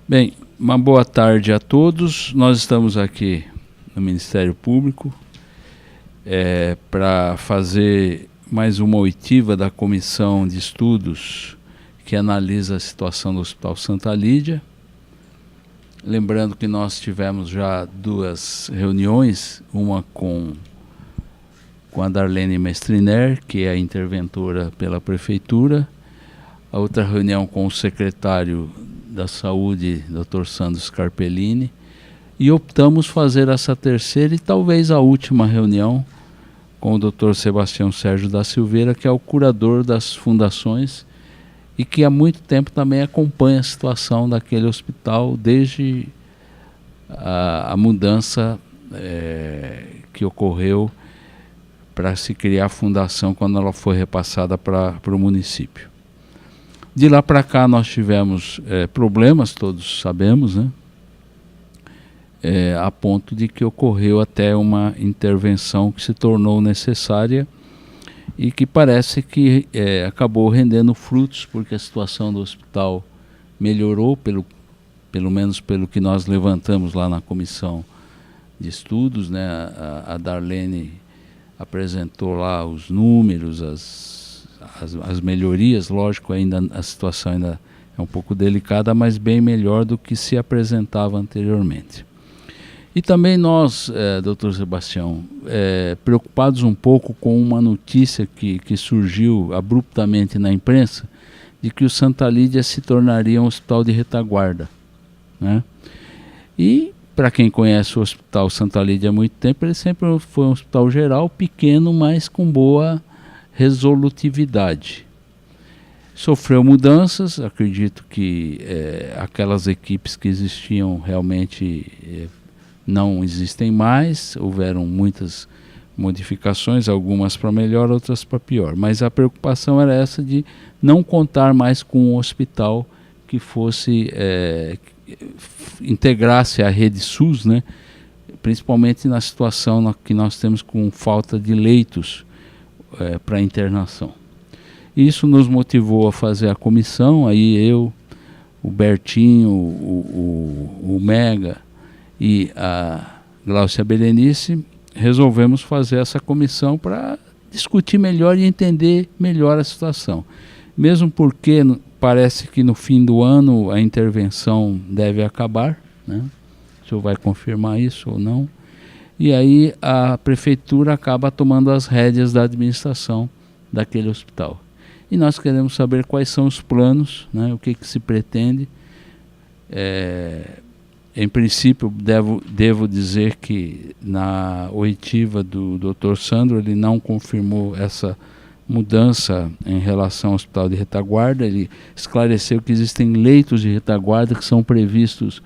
Bem, uma boa tarde a todos. Nós estamos aqui no Ministério Público para fazer mais uma oitiva da Comissão de Estudos que analisa a situação do Hospital Santa Lídia. Lembrando que nós tivemos já duas reuniões, uma com a Darlene Mestriner, que é a interventora pela Prefeitura, a outra reunião com o secretário da Saúde, Dr. Sandro Scarpellini, e optamos fazer essa terceira e talvez a última reunião com o Dr. Sebastião Sérgio da Silveira, que é o curador das fundações e que há muito tempo também acompanha a situação daquele hospital desde a mudança que ocorreu para se criar a fundação quando ela foi repassada para o município. De lá para cá nós tivemos problemas, todos sabemos, né? A ponto de que ocorreu até uma intervenção que se tornou necessária e que parece que acabou rendendo frutos, porque a situação do hospital melhorou, pelo menos pelo que nós levantamos lá na comissão de estudos, né? A Darlene apresentou lá os números, as melhorias. Lógico, ainda a situação ainda é um pouco delicada, mas bem melhor do que se apresentava anteriormente. E também nós, doutor Sebastião, preocupados um pouco com uma notícia que surgiu abruptamente na imprensa, de que o Santa Lídia se tornaria um hospital de retaguarda, né? E, para quem conhece o Hospital Santa Lídia há muito tempo, ele sempre foi um hospital geral, pequeno, mas com boa resolutividade. Sofreu mudanças, acredito que aquelas equipes que existiam realmente não existem mais, houveram muitas modificações, algumas para melhor, outras para pior, mas a preocupação era essa de não contar mais com um hospital que fosse integrasse a rede SUS, né? Principalmente na situação que nós temos com falta de leitos para internação. Isso nos motivou a fazer a comissão, aí eu, o Bertinho, o Mega e a Glaucia Berenice resolvemos fazer essa comissão para discutir melhor e entender melhor a situação. Mesmo porque parece que no fim do ano a intervenção deve acabar, né? O senhor vai confirmar isso ou não? E aí a prefeitura acaba tomando as rédeas da administração daquele hospital. E nós queremos saber quais são os planos, né? O que se pretende. Em princípio, devo dizer que na oitiva do Dr. Sandro, ele não confirmou essa mudança em relação ao hospital de retaguarda. Ele esclareceu que existem leitos de retaguarda que são previstos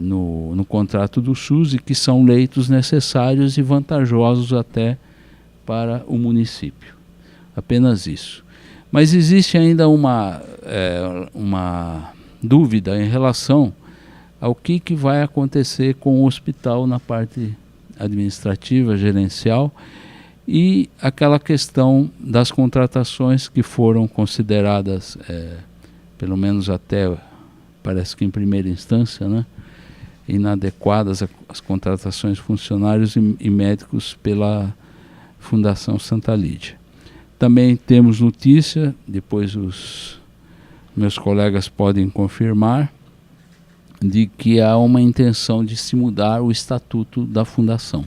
no contrato do SUS e que são leitos necessários e vantajosos até para o município. Apenas isso. Mas existe ainda uma dúvida em relação ao que vai acontecer com o hospital na parte administrativa, gerencial, e aquela questão das contratações que foram consideradas, pelo menos até, parece que em primeira instância, né, inadequadas as contratações de funcionários e médicos pela Fundação Santa Lídia. Também temos notícia, depois os meus colegas podem confirmar, de que há uma intenção de se mudar o estatuto da fundação.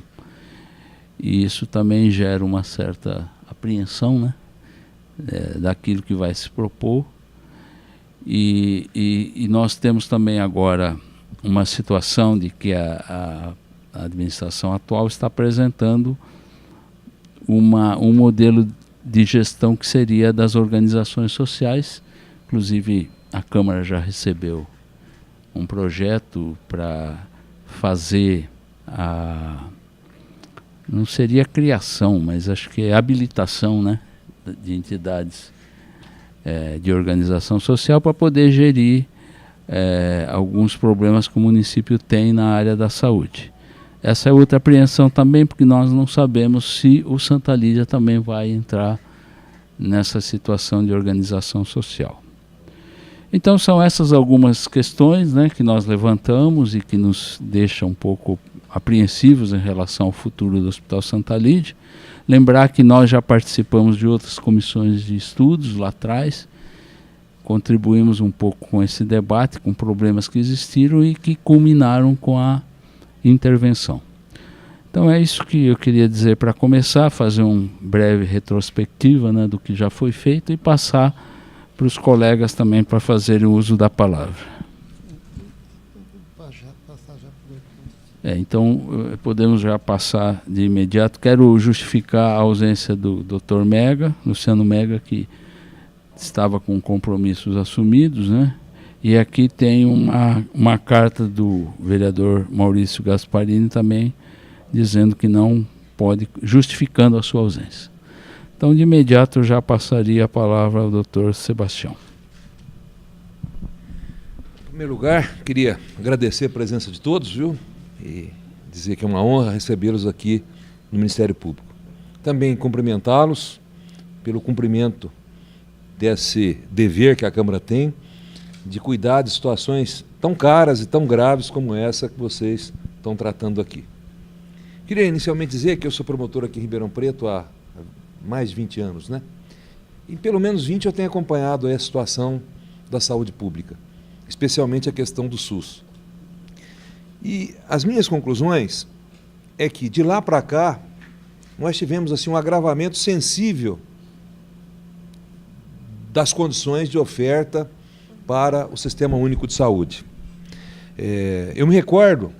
E isso também gera uma certa apreensão, né, daquilo que vai se propor. E nós temos também agora uma situação de que a administração atual está apresentando um modelo de gestão que seria das organizações sociais. Inclusive a Câmara já recebeu um projeto para fazer não seria criação, mas acho que é habilitação, né, de entidades de organização social para poder gerir alguns problemas que o município tem na área da saúde. Essa é outra apreensão também, porque nós não sabemos se o Santa Lídia também vai entrar nessa situação de organização social. Então são essas algumas questões, né, que nós levantamos e que nos deixam um pouco apreensivos em relação ao futuro do Hospital Santa Lídia. Lembrar que nós já participamos de outras comissões de estudos lá atrás, contribuímos um pouco com esse debate, com problemas que existiram e que culminaram com a intervenção. Então é isso que eu queria dizer para começar, fazer uma breve retrospectiva, né, do que já foi feito e passar para os colegas também para fazerem uso da palavra. Então podemos já passar de imediato. Quero justificar a ausência do Dr. Mega, Luciano Mega, que estava com compromissos assumidos, né? E aqui tem uma carta do vereador Maurício Gasparini também, dizendo que não pode, justificando a sua ausência. Então, de imediato, eu já passaria a palavra ao Dr. Sebastião. Em primeiro lugar, queria agradecer a presença de todos, viu? E dizer que é uma honra recebê-los aqui no Ministério Público. Também cumprimentá-los pelo cumprimento desse dever que a Câmara tem de cuidar de situações tão caras e tão graves como essa que vocês estão tratando aqui. Queria inicialmente dizer que eu sou promotor aqui em Ribeirão Preto há mais de 20 anos, né? Em pelo menos 20 eu tenho acompanhado a situação da saúde pública, especialmente a questão do SUS. E as minhas conclusões é que de lá para cá nós tivemos assim um agravamento sensível das condições de oferta para o Sistema Único de Saúde. Eu me recordo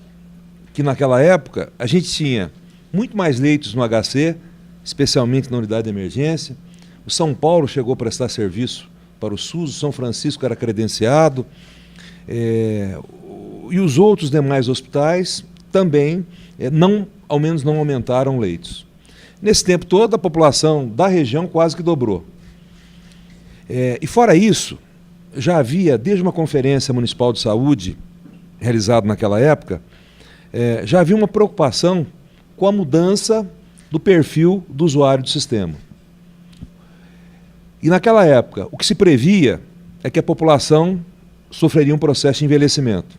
que naquela época a gente tinha muito mais leitos no HC, especialmente na unidade de emergência. O São Paulo chegou a prestar serviço para o SUS, o São Francisco era credenciado, e os outros demais hospitais também, ao menos não aumentaram leitos. Nesse tempo todo, a população da região quase que dobrou. E fora isso, já havia, desde uma conferência municipal de saúde, realizada naquela época, já havia uma preocupação com a mudança do perfil do usuário do sistema. E naquela época, o que se previa é que a população sofreria um processo de envelhecimento.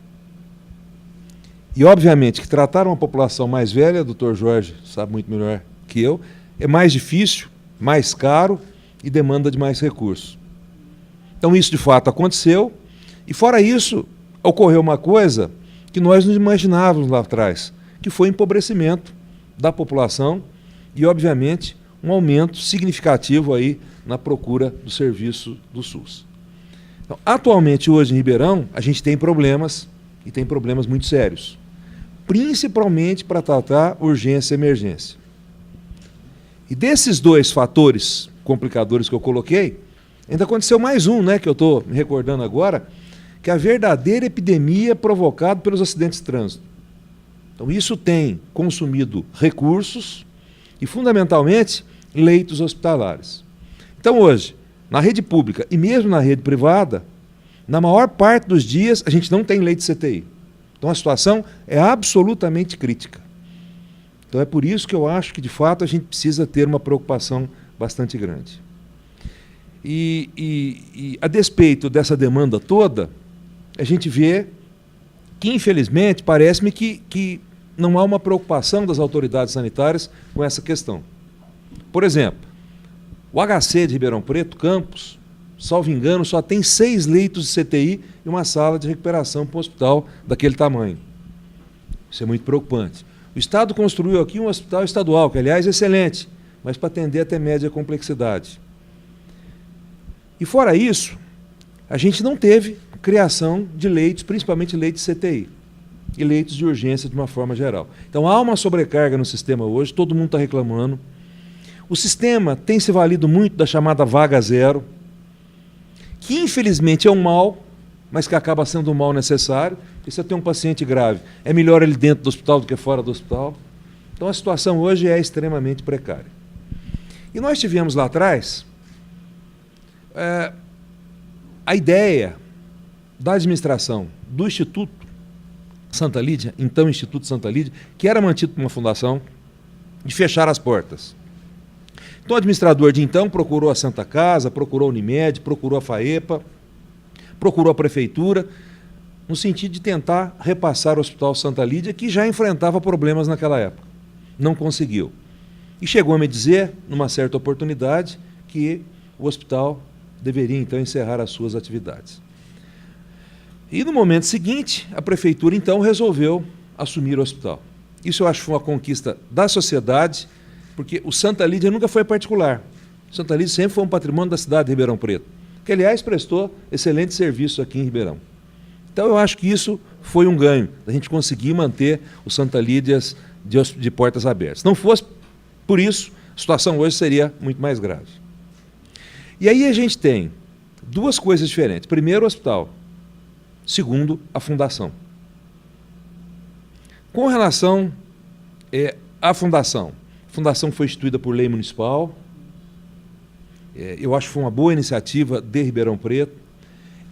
E, obviamente, que tratar uma população mais velha, o doutor Jorge sabe muito melhor que eu, é mais difícil, mais caro e demanda de mais recursos. Então, isso de fato aconteceu. E, fora isso, ocorreu uma coisa que nós não imaginávamos lá atrás, que foi o empobrecimento da população e, obviamente, um aumento significativo aí na procura do serviço do SUS. Então, atualmente, hoje em Ribeirão, a gente tem problemas, e tem problemas muito sérios, principalmente para tratar urgência e emergência. E desses dois fatores complicadores que eu coloquei, ainda aconteceu mais um, né, que eu estou me recordando agora, que é a verdadeira epidemia provocada pelos acidentes de trânsito. Então, isso tem consumido recursos e, fundamentalmente, leitos hospitalares. Então, hoje, na rede pública e mesmo na rede privada, na maior parte dos dias, a gente não tem leito de CTI. Então, a situação é absolutamente crítica. Então, é por isso que eu acho que, de fato, a gente precisa ter uma preocupação bastante grande. E a despeito dessa demanda toda, a gente vê que, infelizmente, parece-me que não há uma preocupação das autoridades sanitárias com essa questão. Por exemplo, o HC de Ribeirão Preto, Campos, salvo engano, só tem 6 leitos de CTI e uma sala de recuperação para um hospital daquele tamanho. Isso é muito preocupante. O Estado construiu aqui um hospital estadual, que, aliás, é excelente, mas para atender até média complexidade. E, fora isso, a gente não teve criação de leitos, principalmente leitos de CTI e leitos de urgência de uma forma geral. Então, há uma sobrecarga no sistema hoje, todo mundo está reclamando. O sistema tem se valido muito da chamada vaga zero, que infelizmente é um mal, mas que acaba sendo um mal necessário. E se eu tenho um paciente grave, é melhor ele dentro do hospital do que fora do hospital. Então, a situação hoje é extremamente precária. E nós tivemos lá atrás a ideia da administração do Instituto Santa Lídia, então Instituto Santa Lídia, que era mantido por uma fundação, de fechar as portas. Então, o administrador de então procurou a Santa Casa, procurou a Unimed, procurou a FAEPA, procurou a prefeitura, no sentido de tentar repassar o Hospital Santa Lídia, que já enfrentava problemas naquela época. Não conseguiu. E chegou a me dizer, numa certa oportunidade, que o hospital deveria então encerrar as suas atividades. E no momento seguinte, a prefeitura então resolveu assumir o hospital. Isso eu acho que foi uma conquista da sociedade, porque o Santa Lídia nunca foi particular. O Santa Lídia sempre foi um patrimônio da cidade de Ribeirão Preto, que aliás prestou excelente serviço aqui em Ribeirão. Então eu acho que isso foi um ganho, a gente conseguir manter o Santa Lídias de portas abertas. Se não fosse por isso, a situação hoje seria muito mais grave. E aí a gente tem duas coisas diferentes. Primeiro, o hospital. Segundo, a fundação. Com relação à fundação, a fundação foi instituída por lei municipal. Eu acho que foi uma boa iniciativa de Ribeirão Preto.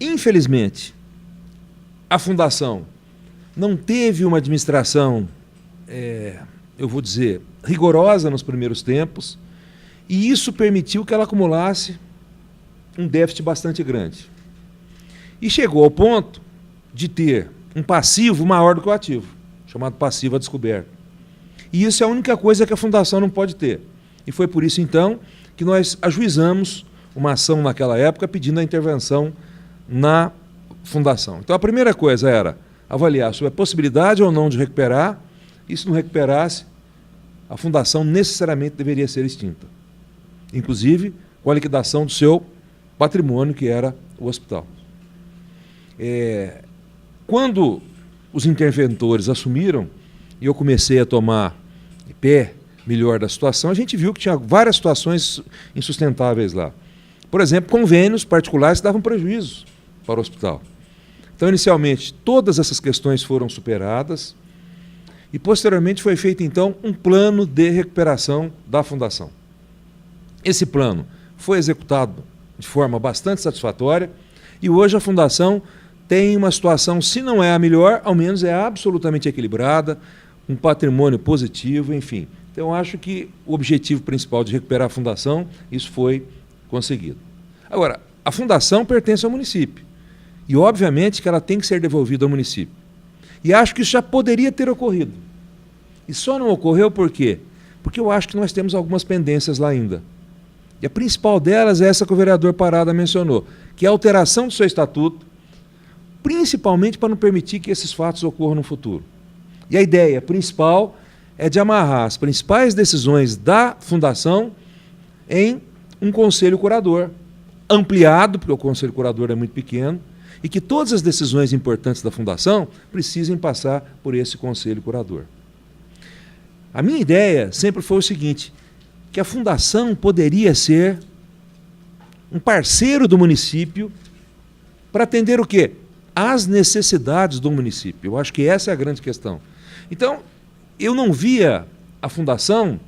Infelizmente, a fundação não teve uma administração, eu vou dizer, rigorosa nos primeiros tempos, e isso permitiu que ela acumulasse um déficit bastante grande. E chegou ao ponto de ter um passivo maior do que o ativo, chamado passivo a descoberto. E isso é a única coisa que a fundação não pode ter. E foi por isso, então, que nós ajuizamos uma ação naquela época pedindo a intervenção na fundação. Então a primeira coisa era avaliar sobre a possibilidade ou não de recuperar, e se não recuperasse, a fundação necessariamente deveria ser extinta. Inclusive com a liquidação do seu patrimônio, que era o hospital. Quando os interventores assumiram, e eu comecei a tomar pé melhor da situação, a gente viu que tinha várias situações insustentáveis lá. Por exemplo, convênios particulares davam prejuízo para o hospital. Então, inicialmente, todas essas questões foram superadas e, posteriormente, foi feito, então, um plano de recuperação da fundação. Esse plano foi executado de forma bastante satisfatória e hoje a fundação tem uma situação, se não é a melhor, ao menos é absolutamente equilibrada, um patrimônio positivo, enfim. Então, eu acho que o objetivo principal de recuperar a fundação, isso foi conseguido. Agora, a fundação pertence ao município. E, obviamente, que ela tem que ser devolvida ao município. E acho que isso já poderia ter ocorrido. E só não ocorreu por quê? Porque eu acho que nós temos algumas pendências lá ainda. E a principal delas é essa que o vereador Parada mencionou, que é a alteração do seu estatuto, principalmente para não permitir que esses fatos ocorram no futuro. E a ideia principal é de amarrar as principais decisões da fundação em um conselho curador, ampliado, porque o conselho curador é muito pequeno, e que todas as decisões importantes da fundação precisem passar por esse conselho curador. A minha ideia sempre foi o seguinte, que a fundação poderia ser um parceiro do município para atender o quê? As necessidades do município. Eu acho que essa é a grande questão. Então, eu não via a fundação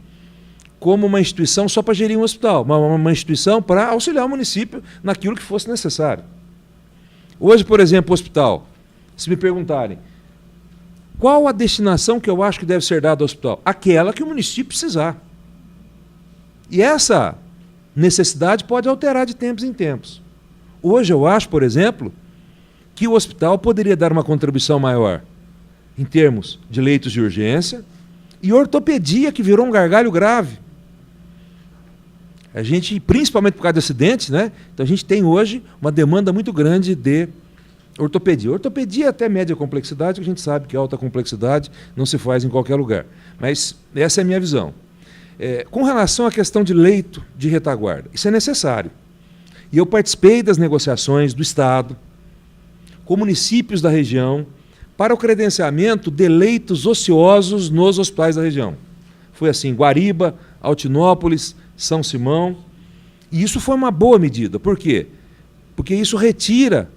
como uma instituição só para gerir um hospital, mas uma instituição para auxiliar o município naquilo que fosse necessário. Hoje, por exemplo, o hospital, se me perguntarem, qual a destinação que eu acho que deve ser dada ao hospital? Aquela que o município precisar. E essa necessidade pode alterar de tempos em tempos. Hoje eu acho, por exemplo, que o hospital poderia dar uma contribuição maior em termos de leitos de urgência e ortopedia, que virou um gargalho grave. A gente, principalmente por causa de acidentes, né? Então a gente tem hoje uma demanda muito grande de ortopedia. Ortopedia é até média complexidade, que a gente sabe que alta complexidade não se faz em qualquer lugar. Mas essa é a minha visão. Com relação à questão de leito de retaguarda, isso é necessário. E eu participei das negociações do Estado, com municípios da região, para o credenciamento de leitos ociosos nos hospitais da região. Foi assim, Guariba, Altinópolis, São Simão, e isso foi uma boa medida. Por quê? Porque isso retira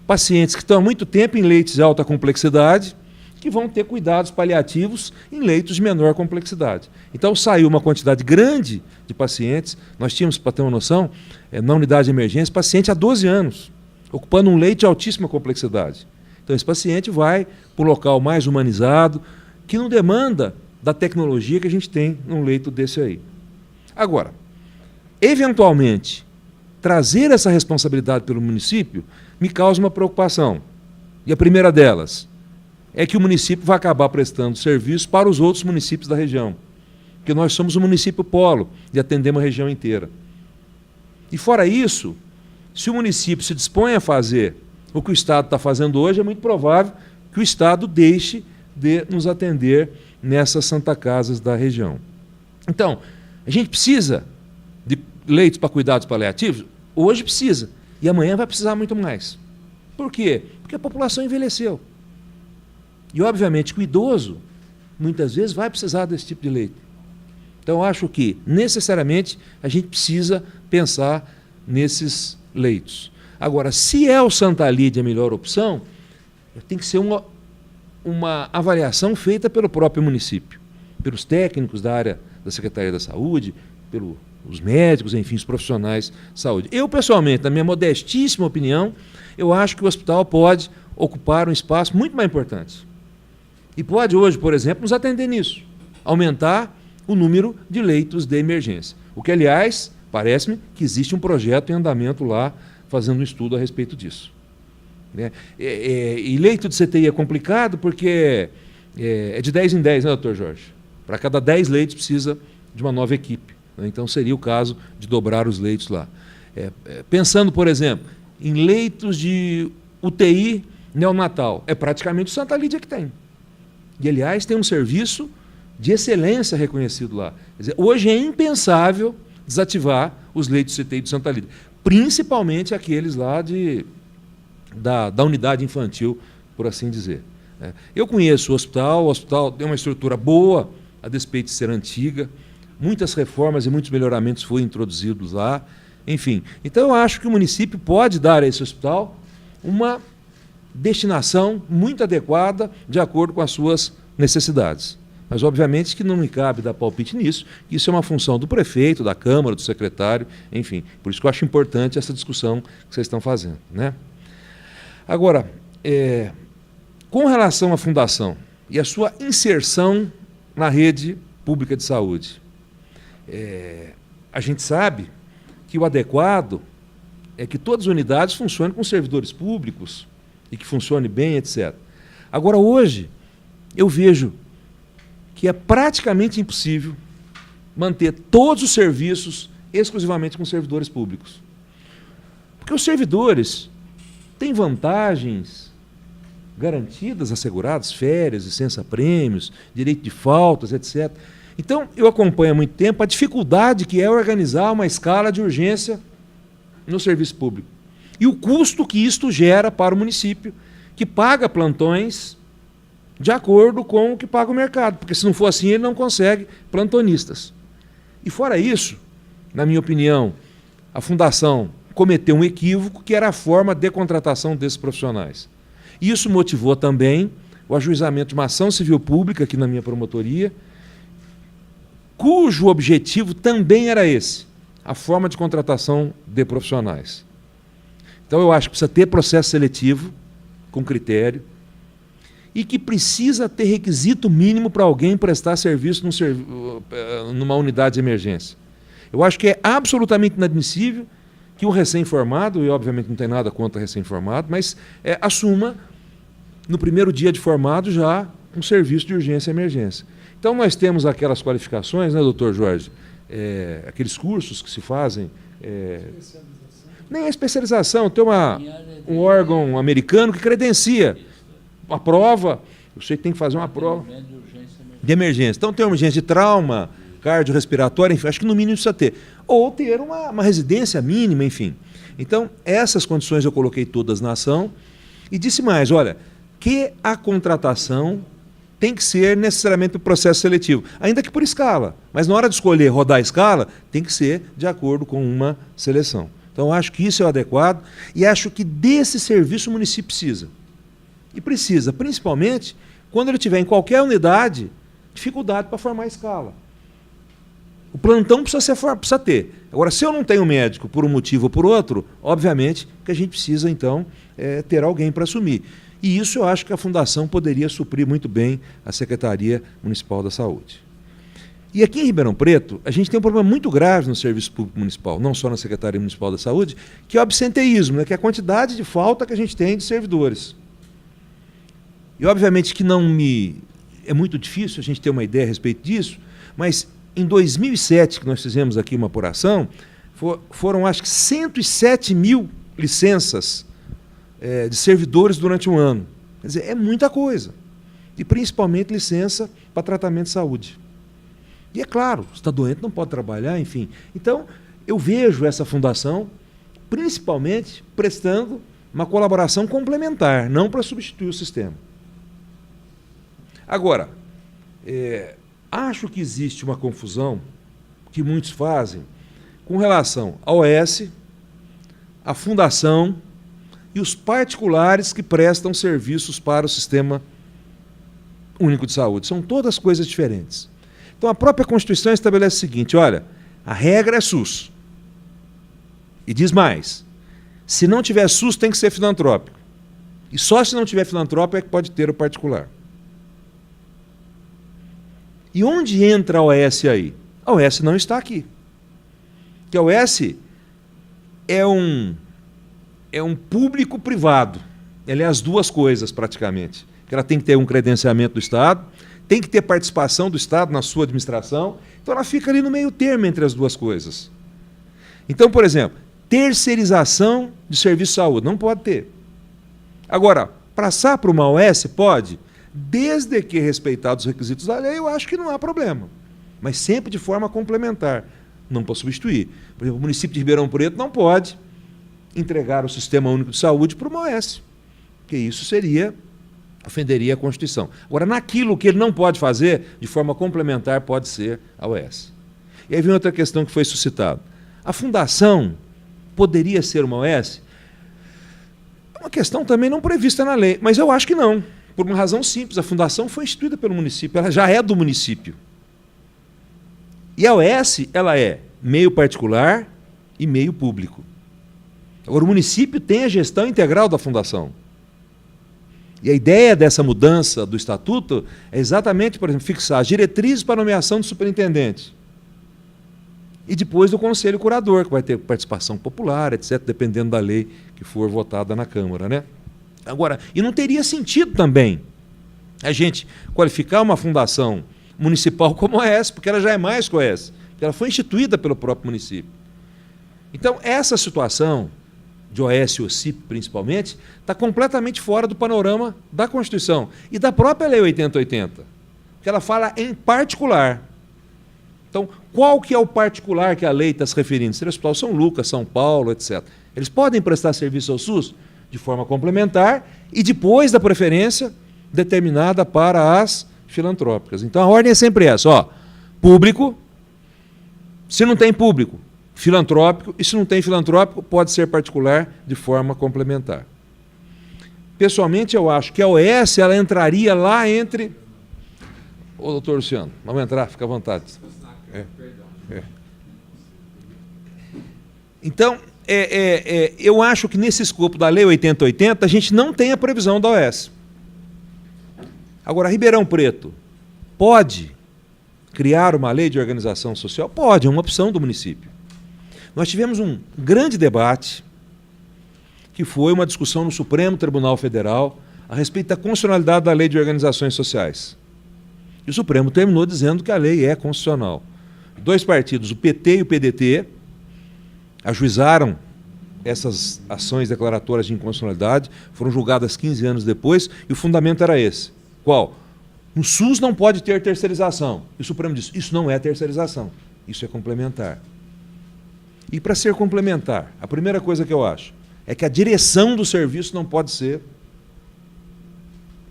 pacientes que estão há muito tempo em leitos de alta complexidade, que vão ter cuidados paliativos em leitos de menor complexidade. Então saiu uma quantidade grande de pacientes, nós tínhamos, para ter uma noção, na unidade de emergência, paciente há 12 anos, ocupando um leito de altíssima complexidade. Então esse paciente vai para um local mais humanizado, que não demanda da tecnologia que a gente tem num leito desse aí. Agora, eventualmente, trazer essa responsabilidade pelo município me causa uma preocupação. E a primeira delas é que o município vai acabar prestando serviço para os outros municípios da região, porque nós somos um município polo e atendemos a região inteira. E fora isso, se o município se dispõe a fazer o que o Estado está fazendo hoje, é muito provável que o Estado deixe de nos atender nessas Santa Casas da região. Então, a gente precisa de leitos para cuidados paliativos? Hoje precisa, e amanhã vai precisar muito mais. Por quê? Porque a população envelheceu. E, obviamente, que o idoso, muitas vezes, vai precisar desse tipo de leito. Então, eu acho que, necessariamente, a gente precisa pensar nesses leitos. Agora, se é o Santa Lídia a melhor opção, tem que ser uma avaliação feita pelo próprio município, pelos técnicos da área da Secretaria da Saúde, pelos médicos, enfim, os profissionais de saúde. Eu, pessoalmente, na minha modestíssima opinião, eu acho que o hospital pode ocupar um espaço muito mais importante. E pode hoje, por exemplo, nos atender nisso, aumentar o número de leitos de emergência. O que, aliás, parece-me que existe um projeto em andamento lá, fazendo um estudo a respeito disso. E leito de CTI é complicado porque é de 10 em 10, né, doutor Jorge? Para cada 10 leitos precisa de uma nova equipe. Né? Então seria o caso de dobrar os leitos lá. Pensando, por exemplo, em leitos de UTI neonatal, é praticamente o Santa Lídia que tem. E, aliás, tem um serviço de excelência reconhecido lá. Quer dizer, hoje é impensável desativar os leitos de CTI do Santa Lídia, principalmente aqueles lá da unidade infantil, por assim dizer. Eu conheço o hospital tem uma estrutura boa, a despeito de ser antiga, muitas reformas e muitos melhoramentos foram introduzidos lá, enfim. Então, eu acho que o município pode dar a esse hospital uma destinação muito adequada, de acordo com as suas necessidades. Mas, obviamente, que não me cabe dar palpite nisso, isso é uma função do prefeito, da Câmara, do secretário, enfim. Por isso que eu acho importante essa discussão que vocês estão fazendo, né? Agora, com relação à fundação e a sua inserção na rede pública de saúde, a gente sabe que o adequado é que todas as unidades funcionem com servidores públicos e que funcione bem, etc. Agora, hoje, eu vejo que é praticamente impossível manter todos os serviços exclusivamente com servidores públicos. Porque os servidores têm vantagens garantidas, asseguradas, férias, licença-prêmios, direito de faltas, etc. Então, eu acompanho há muito tempo a dificuldade que é organizar uma escala de urgência no serviço público. E o custo que isto gera para o município, que paga plantões de acordo com o que paga o mercado, porque se não for assim, ele não consegue plantonistas. E fora isso, na minha opinião, a Fundação cometeu um equívoco, que era a forma de contratação desses profissionais. Isso motivou também o ajuizamento de uma ação civil pública aqui na minha promotoria, cujo objetivo também era esse, a forma de contratação de profissionais. Então, eu acho que precisa ter processo seletivo, com critério, e que precisa ter requisito mínimo para alguém prestar serviço numa unidade de emergência. Eu acho que é absolutamente inadmissível que um recém-formado, e obviamente não tem nada contra recém-formado, mas assuma, no primeiro dia de formado, já um serviço de urgência e emergência. Então, nós temos aquelas qualificações, né, doutor Jorge? Aqueles cursos que se fazem... Nem a especialização, tem um órgão americano que credencia uma prova, eu sei que tem que fazer uma prova de emergência. Então, tem uma urgência de trauma, cardiorrespiratória, enfim, acho que no mínimo precisa ter. Ou ter uma residência mínima, enfim. Então, essas condições eu coloquei todas na ação e disse mais, olha, que a contratação tem que ser necessariamente o processo seletivo, ainda que por escala, mas na hora de escolher rodar a escala, tem que ser de acordo com uma seleção. Então, acho que isso é o adequado e acho que desse serviço o município precisa. E precisa, principalmente, quando ele tiver em qualquer unidade, dificuldade para formar a escala. O plantão precisa ter. Agora, se eu não tenho médico por um motivo ou por outro, obviamente que a gente precisa, então, ter alguém para assumir. E isso eu acho que a Fundação poderia suprir muito bem a Secretaria Municipal da Saúde. E aqui em Ribeirão Preto, a gente tem um problema muito grave no Serviço Público Municipal, não só na Secretaria Municipal da Saúde, que é o absenteísmo, né, que é a quantidade de falta que a gente tem de servidores. E obviamente que é muito difícil a gente ter uma ideia a respeito disso, mas em 2007, que nós fizemos aqui uma apuração, foram acho que 107 mil licenças de servidores durante um ano. Quer dizer, é muita coisa. E principalmente licença para tratamento de saúde. E é claro, se está doente não pode trabalhar, enfim. Então, eu vejo essa fundação principalmente prestando uma colaboração complementar, não para substituir o sistema. Agora, acho que existe uma confusão que muitos fazem com relação à OS, à fundação e os particulares que prestam serviços para o Sistema Único de Saúde. São todas coisas diferentes. Então, a própria Constituição estabelece o seguinte, olha, a regra é SUS. E diz mais, se não tiver SUS, tem que ser filantrópico. E só se não tiver filantrópico é que pode ter o particular. E onde entra a OS aí? A OS não está aqui. Porque a OS é um público-privado. Ela é as duas coisas, praticamente. Ela tem que ter um credenciamento do Estado, tem que ter participação do Estado na sua administração, então ela fica ali no meio termo entre as duas coisas. Então, por exemplo, terceirização de serviço de saúde, não pode ter. Agora, passar para uma OS pode, desde que respeitados os requisitos da lei, eu acho que não há problema. Mas sempre de forma complementar, não para substituir. Por exemplo, o município de Ribeirão Preto não pode entregar o Sistema Único de Saúde para uma OS, porque isso ofenderia a Constituição. Agora, naquilo que ele não pode fazer, de forma complementar, pode ser a OS. E aí vem outra questão que foi suscitada. A fundação poderia ser uma OS? É uma questão também não prevista na lei, mas eu acho que não, por uma razão simples. A fundação foi instituída pelo município, ela já é do município. E a OS, ela é meio particular e meio público. Agora, o município tem a gestão integral da fundação. E a ideia dessa mudança do estatuto é exatamente, por exemplo, fixar as diretrizes para a nomeação do superintendente. E depois do conselho curador, que vai ter participação popular, etc., dependendo da lei que for votada na Câmara, né? Agora, e não teria sentido também a gente qualificar uma fundação municipal como a OS, porque ela já é mais que a OS, porque ela foi instituída pelo próprio município. Então, essa situação de OS e OCIP, principalmente, está completamente fora do panorama da Constituição e da própria Lei 8080, que ela fala em particular. Então, qual que é o particular que a lei está se referindo? Seria o Hospital São Lucas, São Paulo, etc. Eles podem prestar serviço ao SUS de forma complementar e depois da preferência determinada para as filantrópicas. Então, a ordem é sempre essa, ó, público, se não tem público, filantrópico, e se não tem filantrópico, pode ser particular de forma complementar. Pessoalmente, eu acho que a OS ela entraria lá entre... Ô, doutor Luciano, vamos entrar, fica à vontade. Então, eu acho que nesse escopo da Lei 8080, a gente não tem a previsão da OS. Agora, Ribeirão Preto pode criar uma lei de organização social? Pode, é uma opção do município. Nós tivemos um grande debate, que foi uma discussão no Supremo Tribunal Federal a respeito da constitucionalidade da Lei de Organizações Sociais. E o Supremo terminou dizendo que a lei é constitucional. Dois partidos, o PT e o PDT, ajuizaram essas ações declaratórias de inconstitucionalidade, foram julgadas 15 anos depois, e o fundamento era esse. Qual? O SUS não pode ter terceirização. E o Supremo disse, isso não é terceirização, isso é complementar. E para ser complementar, a primeira coisa que eu acho é que a direção do serviço não pode ser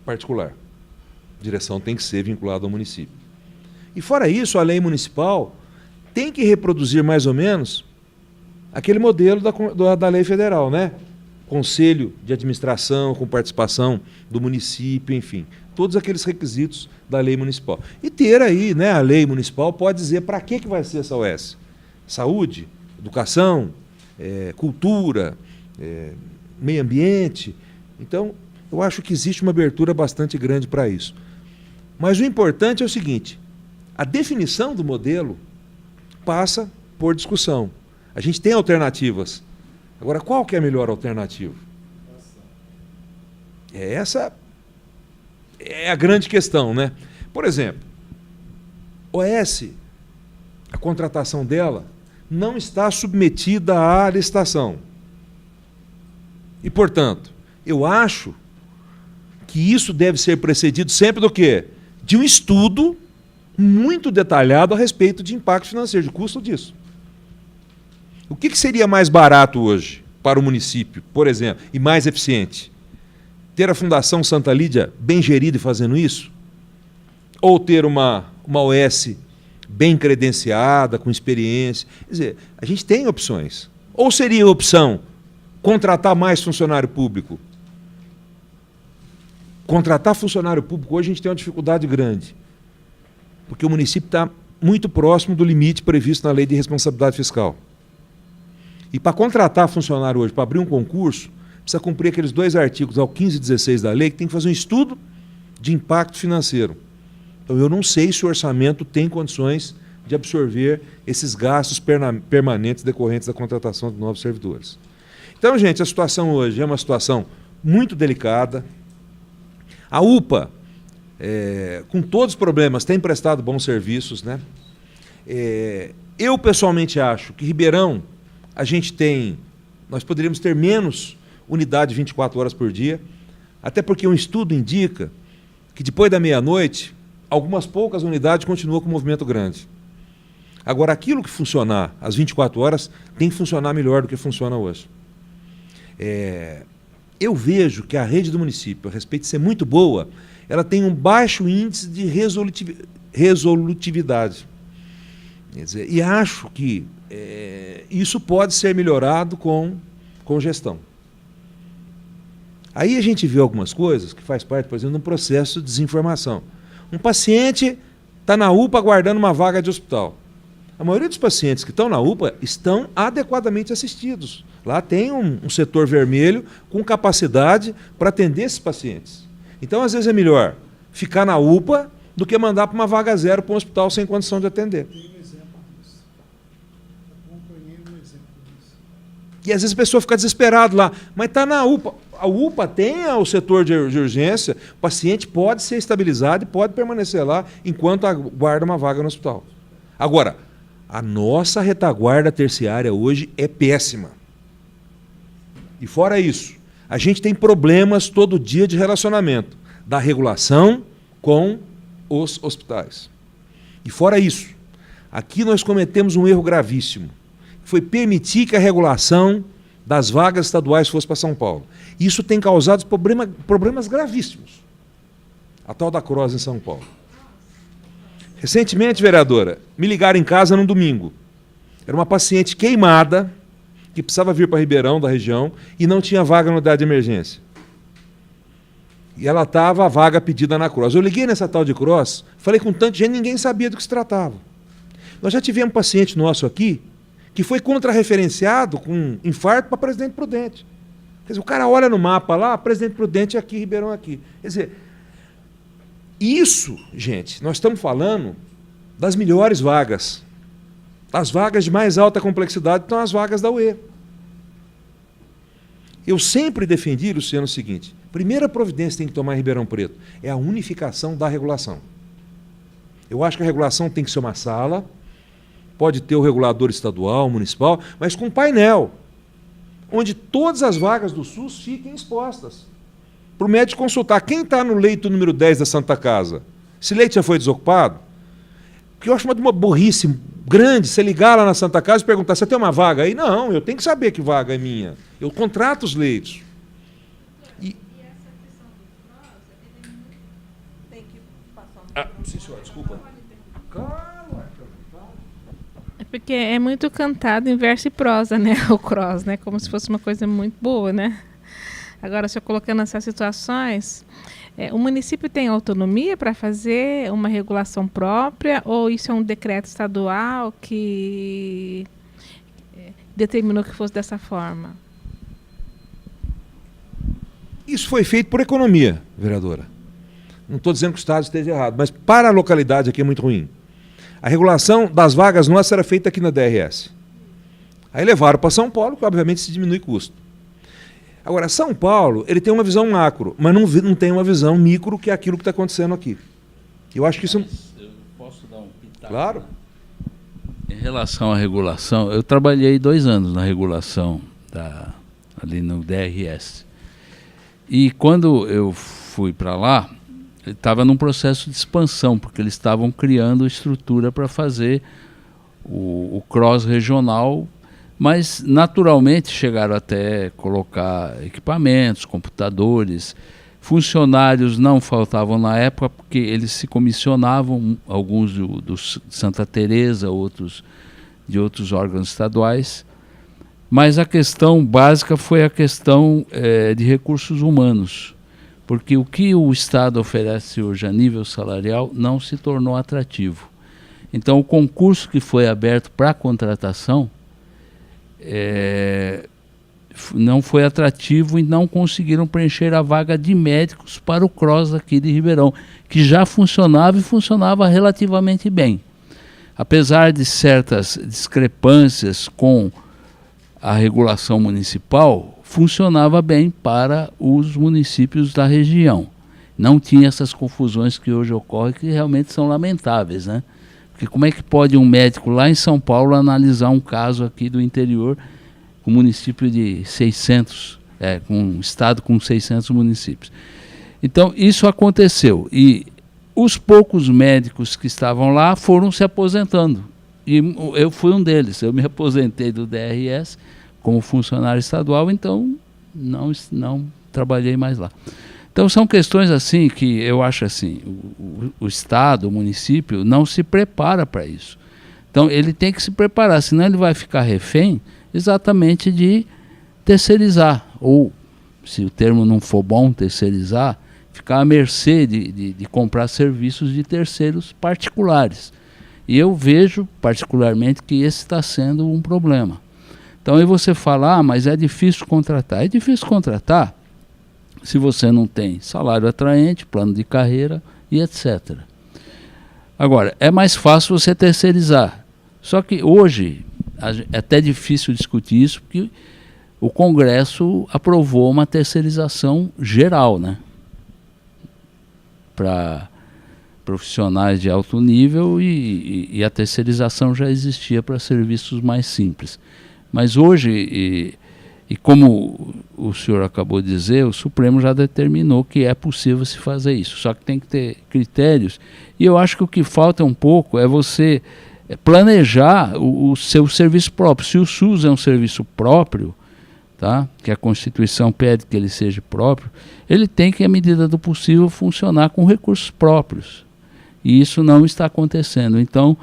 particular. A direção tem que ser vinculada ao município. E fora isso, a lei municipal tem que reproduzir mais ou menos aquele modelo da lei federal, né? Conselho de administração com participação do município, enfim, todos aqueles requisitos da lei municipal. E ter aí, né, a lei municipal pode dizer para que vai ser essa OS? Saúde, educação, cultura, meio ambiente. Então, eu acho que existe uma abertura bastante grande para isso. Mas o importante é o seguinte, a definição do modelo passa por discussão. A gente tem alternativas. Agora, qual que é a melhor alternativa? Essa é a grande questão, né? Por exemplo, OS, a contratação dela não está submetida à licitação. E, portanto, eu acho que isso deve ser precedido sempre do quê? De um estudo muito detalhado a respeito de impacto financeiro, de custo disso. O que seria mais barato hoje para o município, por exemplo, e mais eficiente? Ter a Fundação Santa Lídia bem gerida e fazendo isso? Ou ter uma OS bem credenciada, com experiência? Quer dizer, a gente tem opções. Ou seria opção contratar mais funcionário público? Contratar funcionário público hoje a gente tem uma dificuldade grande, porque o município está muito próximo do limite previsto na Lei de Responsabilidade Fiscal. E para contratar funcionário hoje, para abrir um concurso, precisa cumprir aqueles 2 artigos, ao 15 e 16 da lei, que tem que fazer um estudo de impacto financeiro. Então, eu não sei se o orçamento tem condições de absorver esses gastos permanentes decorrentes da contratação de novos servidores. Então, gente, a situação hoje é uma situação muito delicada. A UPA, com todos os problemas, tem prestado bons serviços, né? Eu, pessoalmente, acho que Ribeirão, nós poderíamos ter menos unidade 24 horas por dia, até porque um estudo indica que depois da meia-noite, algumas poucas unidades continuam com movimento grande. Agora, aquilo que funcionar às 24 horas tem que funcionar melhor do que funciona hoje. Eu vejo que a rede do município, a respeito de ser muito boa, ela tem um baixo índice de resolutividade. Quer dizer, e acho que isso pode ser melhorado com gestão. Aí a gente vê algumas coisas que faz parte, por exemplo, de um processo de desinformação. Um paciente está na UPA aguardando uma vaga de hospital. A maioria dos pacientes que estão na UPA estão adequadamente assistidos. Lá tem um setor vermelho com capacidade para atender esses pacientes. Então, às vezes, é melhor ficar na UPA do que mandar para uma vaga zero para um hospital sem condição de atender. E às vezes a pessoa fica desesperada lá, mas está na UPA. A UPA tem o setor de urgência, o paciente pode ser estabilizado e pode permanecer lá enquanto aguarda uma vaga no hospital. Agora, a nossa retaguarda terciária hoje é péssima. E fora isso, a gente tem problemas todo dia de relacionamento da regulação com os hospitais. E fora isso, aqui nós cometemos um erro gravíssimo. Foi permitir que a regulação das vagas estaduais fosse para São Paulo. Isso tem causado problemas gravíssimos. A tal da CROSS em São Paulo. Recentemente, vereadora, me ligaram em casa num domingo. Era uma paciente queimada, que precisava vir para Ribeirão, da região, e não tinha vaga na unidade de emergência. E ela estava a vaga pedida na CROSS. Eu liguei nessa tal de CROSS, falei com tanta gente, ninguém sabia do que se tratava. Nós já tivemos um paciente nosso aqui, que foi contrarreferenciado com infarto para Presidente Prudente. Quer dizer, o cara olha no mapa lá, Presidente Prudente aqui, Ribeirão aqui. Quer dizer, isso, gente, nós estamos falando das melhores vagas. As vagas de mais alta complexidade estão as vagas da UE. Eu sempre defendi, Luciano, o seguinte: primeira providência que tem que tomar em Ribeirão Preto é a unificação da regulação. Eu acho que a regulação tem que ser uma sala, pode ter o regulador estadual, municipal, mas com painel, onde todas as vagas do SUS fiquem expostas, para o médico consultar. Quem está no leito número 10 da Santa Casa? Esse leito já foi desocupado? Porque eu acho uma burrice grande você ligar lá na Santa Casa e perguntar: você tem uma vaga aí? Não, eu tenho que saber que vaga é minha. Eu contrato os leitos. E essa questão do CROSS, tem que passar sim, senhora, desculpa. É porque é muito cantado em verso e prosa, né? O CROSS, né? Como se fosse uma coisa muito boa, né? Agora, se eu colocando essas situações, o município tem autonomia para fazer uma regulação própria, ou isso é um decreto estadual que determinou que fosse dessa forma? Isso foi feito por economia, vereadora. Não estou dizendo que o Estado esteja errado, mas para a localidade aqui é muito ruim. A regulação das vagas nossas era feita aqui na DRS. Aí levaram para São Paulo, que obviamente se diminui custo. Agora, São Paulo, ele tem uma visão macro, mas não tem uma visão micro, que é aquilo que está acontecendo aqui. Eu acho que isso... Eu posso dar um pitaco? Claro. Em relação à regulação, eu trabalhei 2 anos na regulação ali no DRS. E quando eu fui para lá, estava num processo de expansão, porque eles estavam criando estrutura para fazer o cross regional, mas naturalmente chegaram até colocar equipamentos, computadores, funcionários não faltavam na época, porque eles se comissionavam, alguns do Santa Teresa, outros de outros órgãos estaduais, mas a questão básica foi a questão de recursos humanos, porque o que o Estado oferece hoje a nível salarial não se tornou atrativo. Então o concurso que foi aberto para contratação não foi atrativo e não conseguiram preencher a vaga de médicos para o CROSS aqui de Ribeirão, que já funcionava e funcionava relativamente bem. Apesar de certas discrepâncias com a regulação municipal, funcionava bem para os municípios da região. Não tinha essas confusões que hoje ocorrem, que realmente são lamentáveis, né? Porque como é que pode um médico lá em São Paulo analisar um caso aqui do interior, um município de 600, um estado com 600 municípios? Então, isso aconteceu. E os poucos médicos que estavam lá foram se aposentando. E eu fui um deles. Eu me aposentei do DRS como funcionário estadual, então não trabalhei mais lá. Então são questões assim que eu acho assim, o Estado, o município não se prepara para isso. Então ele tem que se preparar, senão ele vai ficar refém exatamente de terceirizar, ou se o termo não for bom, terceirizar, ficar à mercê de comprar serviços de terceiros particulares. E eu vejo particularmente que esse está sendo um problema. Então aí você fala, mas é difícil contratar. É difícil contratar se você não tem salário atraente, plano de carreira e etc. Agora, é mais fácil você terceirizar. Só que hoje é até difícil discutir isso, porque o Congresso aprovou uma terceirização geral, né? Para profissionais de alto nível, e a terceirização já existia para serviços mais simples. Mas hoje, e como o senhor acabou de dizer, o Supremo já determinou que é possível se fazer isso, só que tem que ter critérios, e eu acho que o que falta um pouco é você planejar o seu serviço próprio. Se o SUS é um serviço próprio, tá? Que a Constituição pede que ele seja próprio, ele tem que, à medida do possível, funcionar com recursos próprios, e isso não está acontecendo. Então,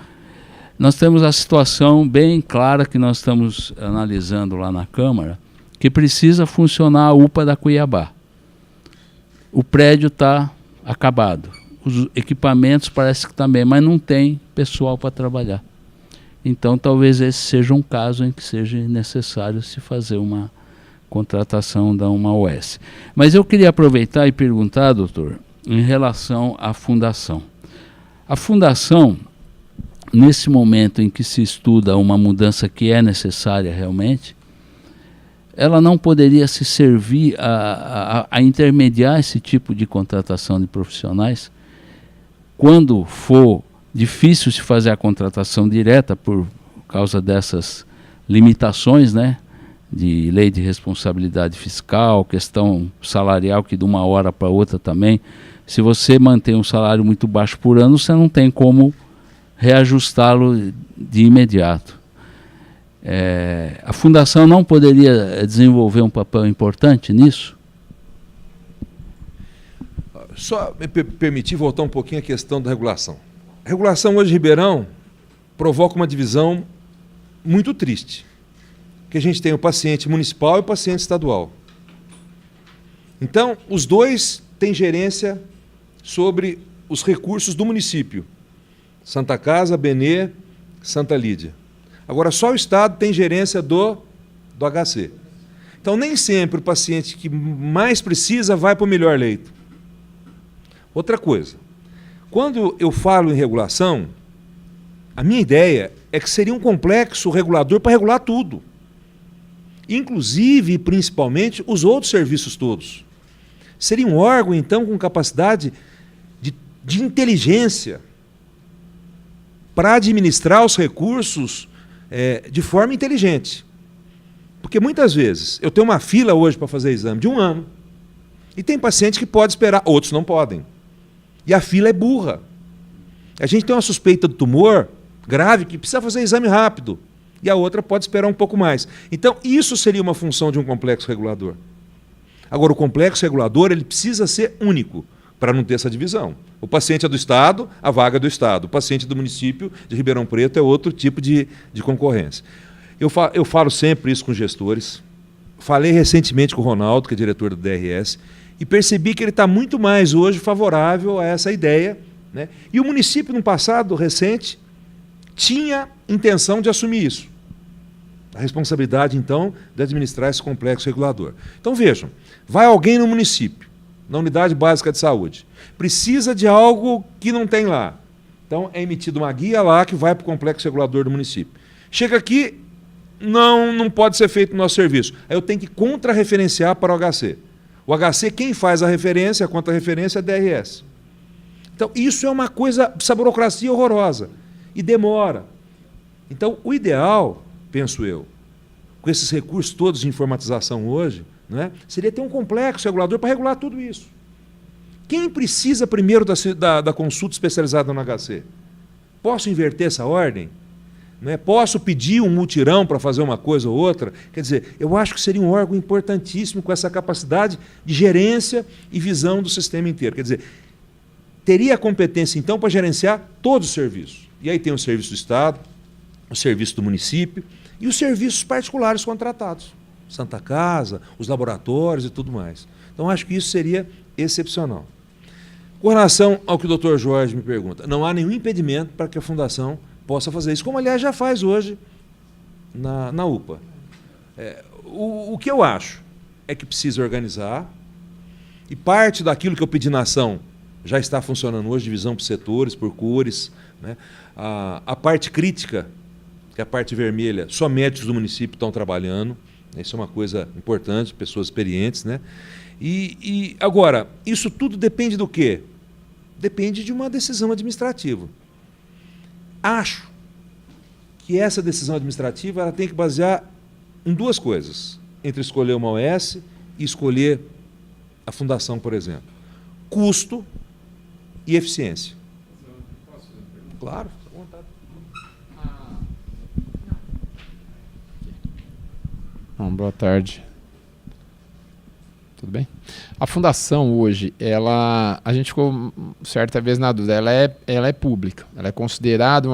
nós temos a situação bem clara que nós estamos analisando lá na Câmara, que precisa funcionar a UPA da Cuiabá. O prédio está acabado, os equipamentos parece que também, mas não tem pessoal para trabalhar. Então talvez esse seja um caso em que seja necessário se fazer uma contratação da uma OS. Mas eu queria aproveitar e perguntar, doutor, em relação à fundação. A fundação, nesse momento em que se estuda uma mudança que é necessária realmente, ela não poderia se servir a intermediar esse tipo de contratação de profissionais, quando for difícil se fazer a contratação direta por causa dessas limitações, né, de lei de responsabilidade fiscal, questão salarial, que de uma hora para outra também, se você mantém um salário muito baixo por ano, você não tem como reajustá-lo de imediato. A fundação não poderia desenvolver um papel importante nisso? Só me permitir voltar um pouquinho à questão da regulação. A regulação hoje em Ribeirão provoca uma divisão muito triste, que a gente tem o paciente municipal e o paciente estadual. Então, os dois têm gerência sobre os recursos do município. Santa Casa, Benê, Santa Lídia. Agora, só o Estado tem gerência do HC. Então, nem sempre o paciente que mais precisa vai para o melhor leito. Outra coisa, quando eu falo em regulação, A minha ideia é que seria um complexo regulador para regular tudo. Inclusive, e principalmente, os outros serviços todos. Seria um órgão, então, com capacidade de inteligência para administrar os recursos de forma inteligente. Porque muitas vezes eu tenho uma fila hoje para fazer exame de 1 ano e tem paciente que pode esperar, outros não podem. E a fila é burra. A gente tem uma suspeita do tumor grave que precisa fazer exame rápido e a outra pode esperar um pouco mais. Então, isso seria uma função de um complexo regulador. Agora, o complexo regulador ele precisa ser único para não ter essa divisão. O paciente é do Estado, a vaga é do Estado. O paciente do município de Ribeirão Preto é outro tipo de concorrência. Eu falo sempre isso com gestores. Falei recentemente com o Ronaldo, que é diretor do DRS, e percebi que ele está muito mais hoje favorável a essa ideia, né? E o município, no passado recente, tinha intenção de assumir isso. A responsabilidade, então, de administrar esse complexo regulador. Então, vejam, vai alguém no município, na unidade básica de saúde, precisa de algo que não tem lá. Então, é emitida uma guia lá que vai para o complexo regulador do município. Chega aqui, não pode ser feito no nosso serviço. Aí eu tenho que contra-referenciar para o HC. O HC, quem faz a referência, a contra-referência é a DRS. Então, isso é uma coisa, essa burocracia horrorosa. E demora. Então, o ideal, penso eu, com esses recursos todos de informatização hoje, né, seria ter um complexo regulador para regular tudo isso. Quem precisa primeiro da consulta especializada no HC? Posso inverter essa ordem? Né? Posso pedir um mutirão para fazer uma coisa ou outra? Quer dizer, eu acho que seria um órgão importantíssimo com essa capacidade de gerência e visão do sistema inteiro. Quer dizer, teria a competência, então, para gerenciar todos os serviços. E aí tem o serviço do Estado, o serviço do município e os serviços particulares contratados. Santa Casa, os laboratórios e tudo mais. Então, acho que isso seria excepcional. Com relação ao que o Dr. Jorge me pergunta, não há nenhum impedimento para que a Fundação possa fazer isso, como, aliás, já faz hoje na UPA. O que eu acho é que precisa organizar, e parte daquilo que eu pedi na ação já está funcionando hoje, divisão por setores, por cores, né? A parte crítica, que é a parte vermelha, só médicos do município estão trabalhando, isso é uma coisa importante, pessoas experientes, né? E agora, isso tudo depende do quê? Depende de uma decisão administrativa. Acho que essa decisão administrativa ela tem que basear em 2 coisas, entre escolher uma OS e escolher a fundação, por exemplo. Custo e eficiência. Posso fazer uma pergunta? Claro, à vontade. Boa tarde. Tudo bem? A fundação hoje, a gente ficou certa vez na dúvida, ela é pública, ela é considerada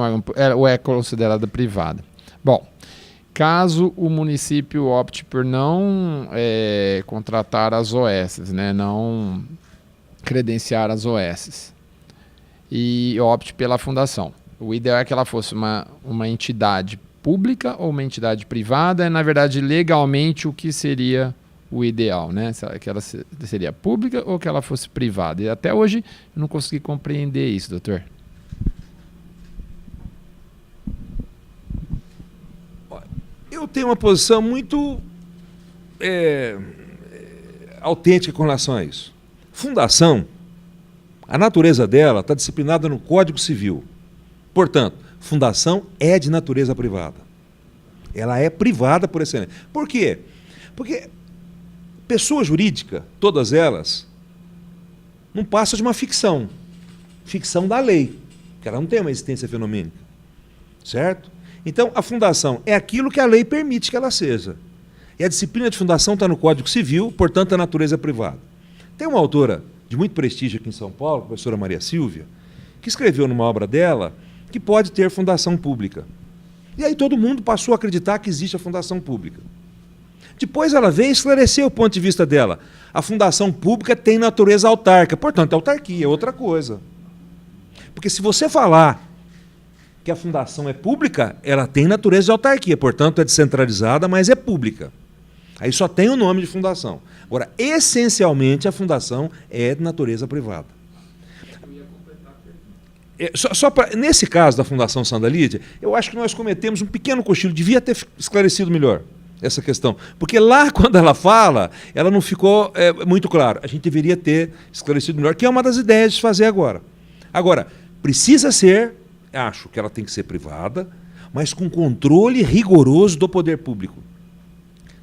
ou é considerada privada? Bom, caso o município opte por não contratar as OS, né, não credenciar as OS e opte pela fundação, o ideal é que ela fosse uma entidade pública ou uma entidade privada, na verdade, legalmente, o que seria o ideal, né? Que ela seria pública ou que ela fosse privada? E até hoje eu não consegui compreender isso, doutor. Eu tenho uma posição muito autêntica com relação a isso. Fundação, a natureza dela está disciplinada no Código Civil. Portanto, fundação é de natureza privada. Ela é privada por excelência. Por quê? Porque pessoa jurídica, todas elas, não passa de uma ficção. Ficção da lei, que ela não tem uma existência fenomênica. Certo? Então, a fundação é aquilo que a lei permite que ela seja. E a disciplina de fundação está no Código Civil, portanto, a natureza é privada. Tem uma autora de muito prestígio aqui em São Paulo, a professora Maria Silvia, que escreveu numa obra dela que pode ter fundação pública. E aí todo mundo passou a acreditar que existe a fundação pública. Depois ela veio esclarecer o ponto de vista dela. A fundação pública tem natureza autárquica, portanto, autarquia é outra coisa. Porque se você falar que a fundação é pública, ela tem natureza de autarquia, portanto, é descentralizada, mas é pública. Aí só tem o nome de fundação. Agora, essencialmente, a fundação é de natureza privada. Nesse caso da Fundação Santa Lídia, eu acho que nós cometemos um pequeno cochilo, devia ter esclarecido melhor essa questão. Porque lá, quando ela fala, ela não ficou muito clara. A gente deveria ter esclarecido melhor, que é uma das ideias de fazer agora. Agora, precisa ser, acho que ela tem que ser privada, mas com controle rigoroso do poder público.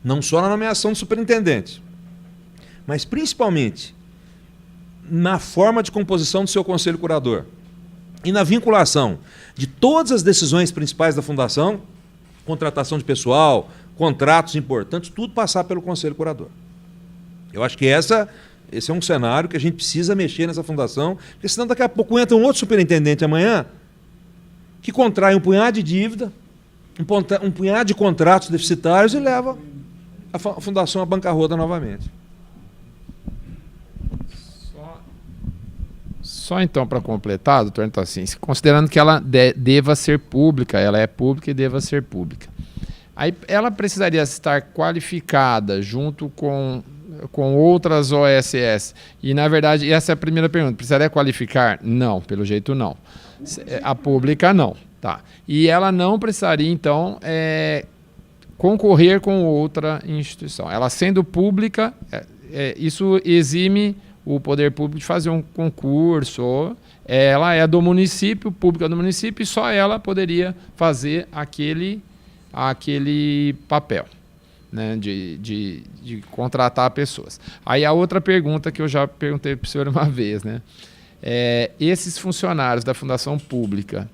Não só na nomeação do superintendente, mas principalmente na forma de composição do seu conselho curador e na vinculação de todas as decisões principais da Fundação, contratação de pessoal, contratos importantes, tudo passar pelo conselho curador. Eu acho que esse é um cenário que a gente precisa mexer nessa Fundação, porque senão daqui a pouco entra um outro superintendente amanhã que contrai um punhado de dívida, um punhado de contratos deficitários e leva a Fundação à bancarrota novamente. Só então para completar, doutor, então, assim, considerando que ela deva ser pública, ela é pública e deva ser pública. Aí ela precisaria estar qualificada junto com outras OSS. E, na verdade, essa é a primeira pergunta. Precisaria qualificar? Não, pelo jeito não. A pública não. Tá. E ela não precisaria, então, concorrer com outra instituição. Ela sendo pública, isso exime o poder público de fazer um concurso. Ela é do município, pública do município, e só ela poderia fazer aquele papel, né, de contratar pessoas. Aí a outra pergunta que eu já perguntei para o senhor uma vez, né? Esses funcionários da Fundação Pública,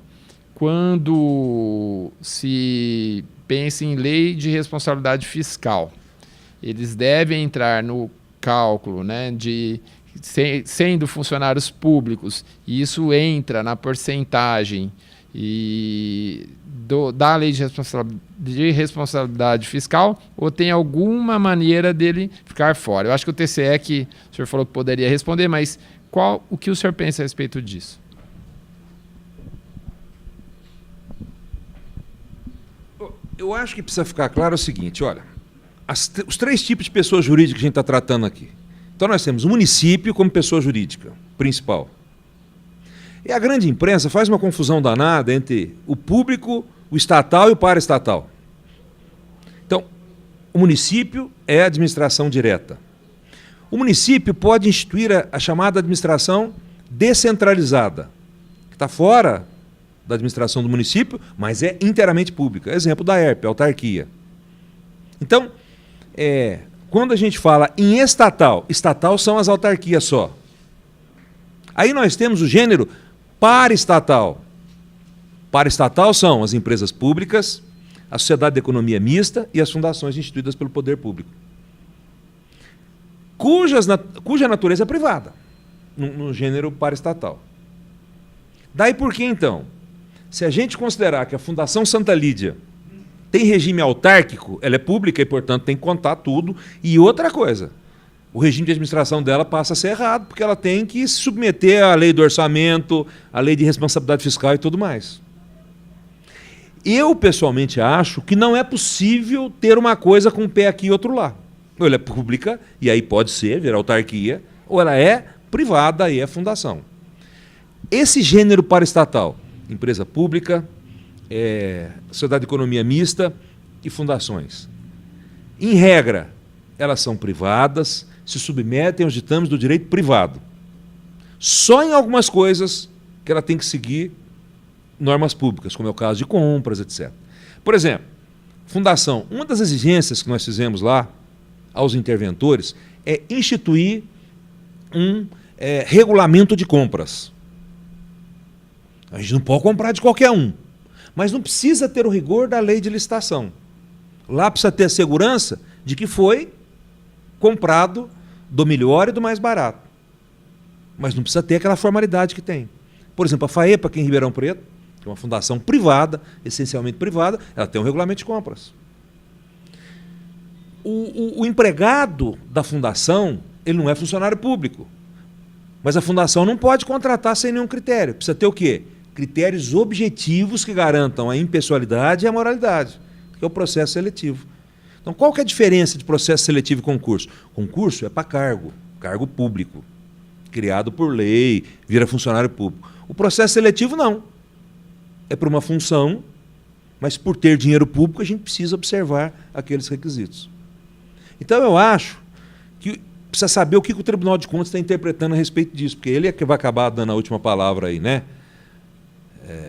quando se pensa em lei de responsabilidade fiscal, eles devem entrar no cálculo, né, sendo funcionários públicos, e isso entra na porcentagem da lei de responsabilidade fiscal, ou tem alguma maneira dele ficar fora? Eu acho que o TCE, que o senhor falou que poderia responder, mas o que o senhor pensa a respeito disso? Eu acho que precisa ficar claro o seguinte, olha, os três tipos de pessoa jurídica que a gente está tratando aqui. Então nós temos o município como pessoa jurídica principal. E a grande imprensa faz uma confusão danada entre o público, o estatal e o paraestatal. Então, o município é a administração direta. O município pode instituir a chamada administração descentralizada, que está fora da administração do município, mas é inteiramente pública. Exemplo da ERP, autarquia. Então, quando a gente fala em estatal são as autarquias só. Aí nós temos o gênero paraestatal. Paraestatal são as empresas públicas, a sociedade de economia mista e as fundações instituídas pelo poder público, cuja natureza é privada, no gênero paraestatal. Daí por que, então, se a gente considerar que a Fundação Santa Lídia tem regime autárquico, ela é pública e, portanto, tem que contar tudo. E outra coisa, o regime de administração dela passa a ser errado, porque ela tem que se submeter à lei do orçamento, à lei de responsabilidade fiscal e tudo mais. Eu, pessoalmente, acho que não é possível ter uma coisa com um pé aqui e outro lá. Ou ela é pública, e aí pode ser, virar autarquia, ou ela é privada, e é fundação. Esse gênero paraestatal, empresa pública, sociedade de economia mista e fundações. Em regra, elas são privadas, se submetem aos ditames do direito privado. Só em algumas coisas que ela tem que seguir normas públicas, como é o caso de compras, etc. Por exemplo, fundação, uma das exigências que nós fizemos lá aos interventores é instituir um regulamento de compras. A gente não pode comprar de qualquer um, mas não precisa ter o rigor da lei de licitação. Lá precisa ter a segurança de que foi comprado do melhor e do mais barato. Mas não precisa ter aquela formalidade que tem. Por exemplo, a FAEPA aqui em Ribeirão Preto, que é uma fundação privada, essencialmente privada, ela tem um regulamento de compras. O empregado da fundação, ele não é funcionário público. Mas a fundação não pode contratar sem nenhum critério. Precisa ter o quê? Critérios objetivos que garantam a impessoalidade e a moralidade, que é o processo seletivo. Então, qual que é a diferença de processo seletivo e concurso? Concurso é para cargo público, criado por lei, vira funcionário público. O processo seletivo, não. É para uma função, mas por ter dinheiro público, a gente precisa observar aqueles requisitos. Então, eu acho que precisa saber o que o Tribunal de Contas está interpretando a respeito disso, porque ele é que vai acabar dando a última palavra aí, né?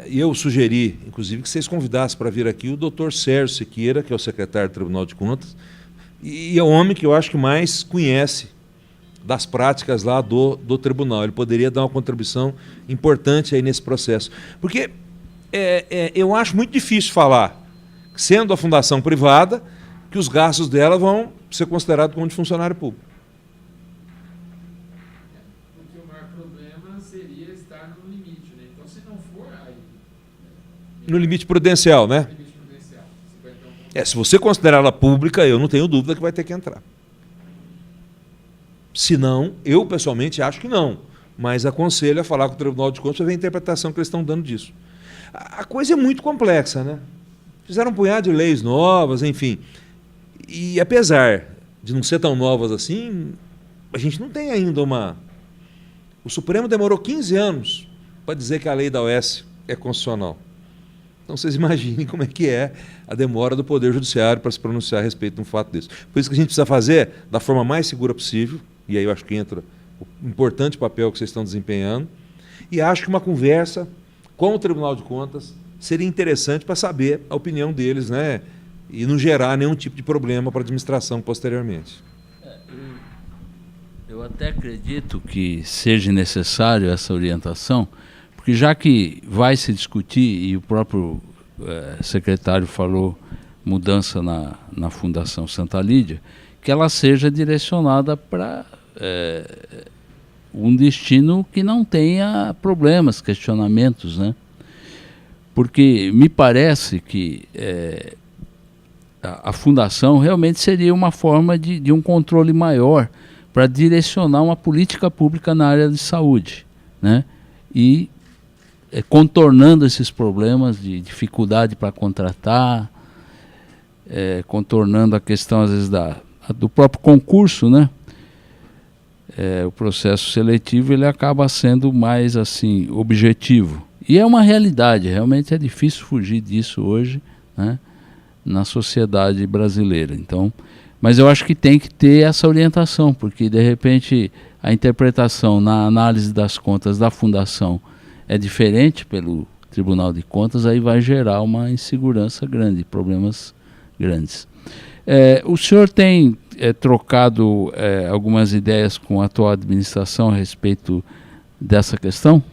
E eu sugeri, inclusive, que vocês convidassem para vir aqui o doutor Sérgio Siqueira, que é o secretário do Tribunal de Contas, e é o homem que eu acho que mais conhece das práticas lá do tribunal. Ele poderia dar uma contribuição importante aí nesse processo. Porque eu acho muito difícil falar, sendo a fundação privada, que os gastos dela vão ser considerados como de funcionário público. Porque o maior problema seria estar no limite, né? Então, se não for, aí... No limite prudencial, né? No limite prudencial. Se você considerar ela pública, eu não tenho dúvida que vai ter que entrar. Se não, eu pessoalmente acho que não. Mas aconselho a falar com o Tribunal de Contas para ver a interpretação que eles estão dando disso. A coisa é muito complexa, né? Fizeram um punhado de leis novas, enfim. E apesar de não ser tão novas assim, a gente não tem ainda uma... O Supremo demorou 15 anos para dizer que a lei da OAS é constitucional. Então vocês imaginem como é que é a demora do Poder Judiciário para se pronunciar a respeito de um fato desse. Por isso que a gente precisa fazer da forma mais segura possível, e aí eu acho que entra o importante papel que vocês estão desempenhando, e acho que uma conversa com o Tribunal de Contas seria interessante para saber a opinião deles, né? E não gerar nenhum tipo de problema para a administração posteriormente. Eu até acredito que seja necessário essa orientação, porque já que vai se discutir, e o próprio secretário falou mudança na Fundação Santa Lídia, que ela seja direcionada para um destino que não tenha problemas, questionamentos, né? Porque me parece que a fundação realmente seria uma forma de um controle maior para direcionar uma política pública na área de saúde, né? E contornando esses problemas de dificuldade para contratar, contornando a questão, às vezes, do próprio concurso, né? O processo seletivo ele acaba sendo mais assim objetivo. E é uma realidade, realmente é difícil fugir disso hoje, né, na sociedade brasileira. Então, mas eu acho que tem que ter essa orientação, porque de repente a interpretação na análise das contas da fundação é diferente pelo Tribunal de Contas, aí vai gerar uma insegurança grande, problemas grandes. O senhor tem trocado algumas ideias com a atual administração a respeito dessa questão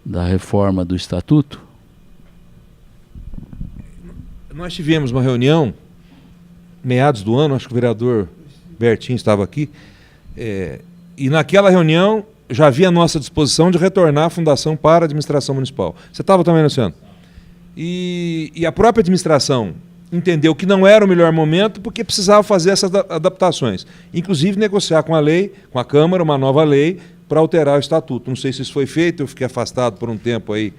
da reforma do Estatuto? Nós tivemos uma reunião, meados do ano, acho que o vereador Bertinho estava aqui, e naquela reunião já havia a nossa disposição de retornar a fundação para a administração municipal. Você estava também, Luciano? E a própria administração entendeu que não era o melhor momento porque precisava fazer essas adaptações. Inclusive negociar com a lei, com a Câmara, uma nova lei para alterar o Estatuto. Não sei se isso foi feito, eu fiquei afastado por um tempo aí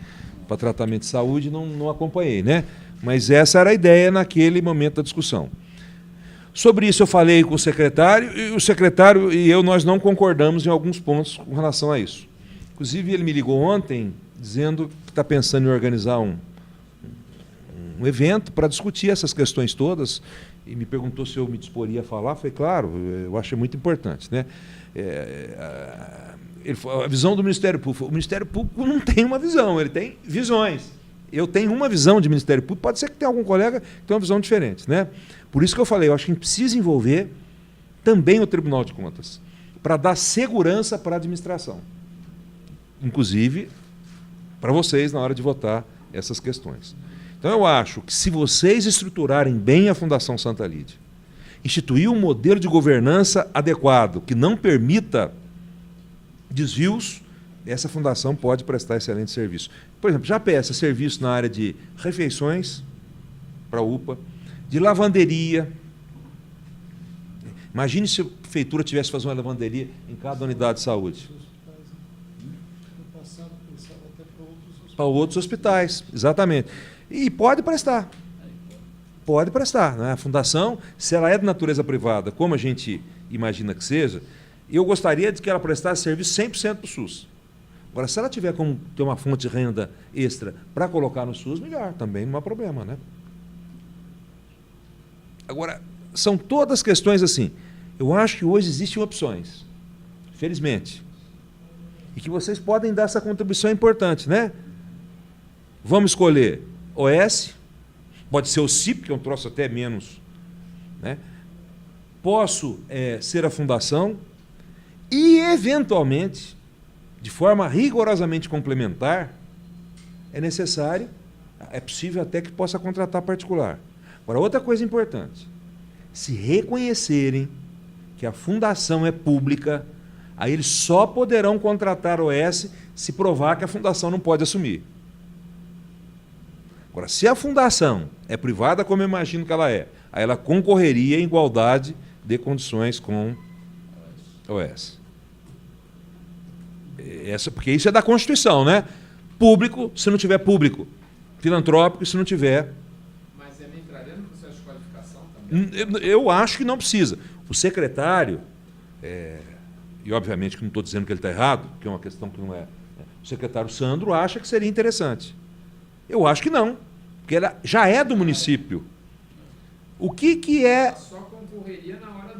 para tratamento de saúde e não acompanhei, né? Mas essa era a ideia naquele momento da discussão. Sobre isso eu falei com o secretário, e o secretário e eu, nós não concordamos em alguns pontos com relação a isso. Inclusive, ele me ligou ontem dizendo que está pensando em organizar um evento para discutir essas questões todas, e me perguntou se eu me disporia a falar. Falei, claro, eu acho muito importante, né? Ele falou, a visão do Ministério Público. O Ministério Público não tem uma visão, ele tem visões. Eu tenho uma visão de Ministério Público, pode ser que tenha algum colega que tenha uma visão diferente, né? Por isso que eu falei, eu acho que a gente precisa envolver também o Tribunal de Contas, para dar segurança para a administração. Inclusive, para vocês, na hora de votar essas questões. Então, eu acho que se vocês estruturarem bem a Fundação Santa Lídia, instituir um modelo de governança adequado, que não permita desvios, essa fundação pode prestar excelente serviço. Por exemplo, já presta serviço na área de refeições, para a UPA, de lavanderia. Imagine se a prefeitura tivesse que fazer uma lavanderia em cada unidade de saúde. Para outros hospitais, exatamente. E pode prestar. Pode prestar, né? A fundação, se ela é de natureza privada, como a gente imagina que seja, eu gostaria de que ela prestasse serviço 100% para o SUS. Agora, se ela tiver como ter uma fonte de renda extra para colocar no SUS, melhor, também não há problema, né? Agora, são todas questões assim. Eu acho que hoje existem opções, felizmente, e que vocês podem dar essa contribuição importante, né? Vamos escolher OS, pode ser o CIP, que é um troço até menos, né? Posso ser a fundação e, eventualmente, de forma rigorosamente complementar, é necessário, é possível até que possa contratar particular. Agora, outra coisa importante, se reconhecerem que a fundação é pública, aí eles só poderão contratar OS se provar que a fundação não pode assumir. Agora, se a fundação é privada, como eu imagino que ela é, aí ela concorreria em igualdade de condições com a OS. Porque isso é da Constituição, né? Público, se não tiver público. Filantrópico, se não tiver. Mas ele entraria no processo de qualificação também? Eu acho que não precisa. O secretário, e obviamente que não estou dizendo que ele está errado, que é uma questão que não é. O secretário Sandro acha que seria interessante. Eu acho que não, porque ela já é do município. O que é... Ela só concorreria na hora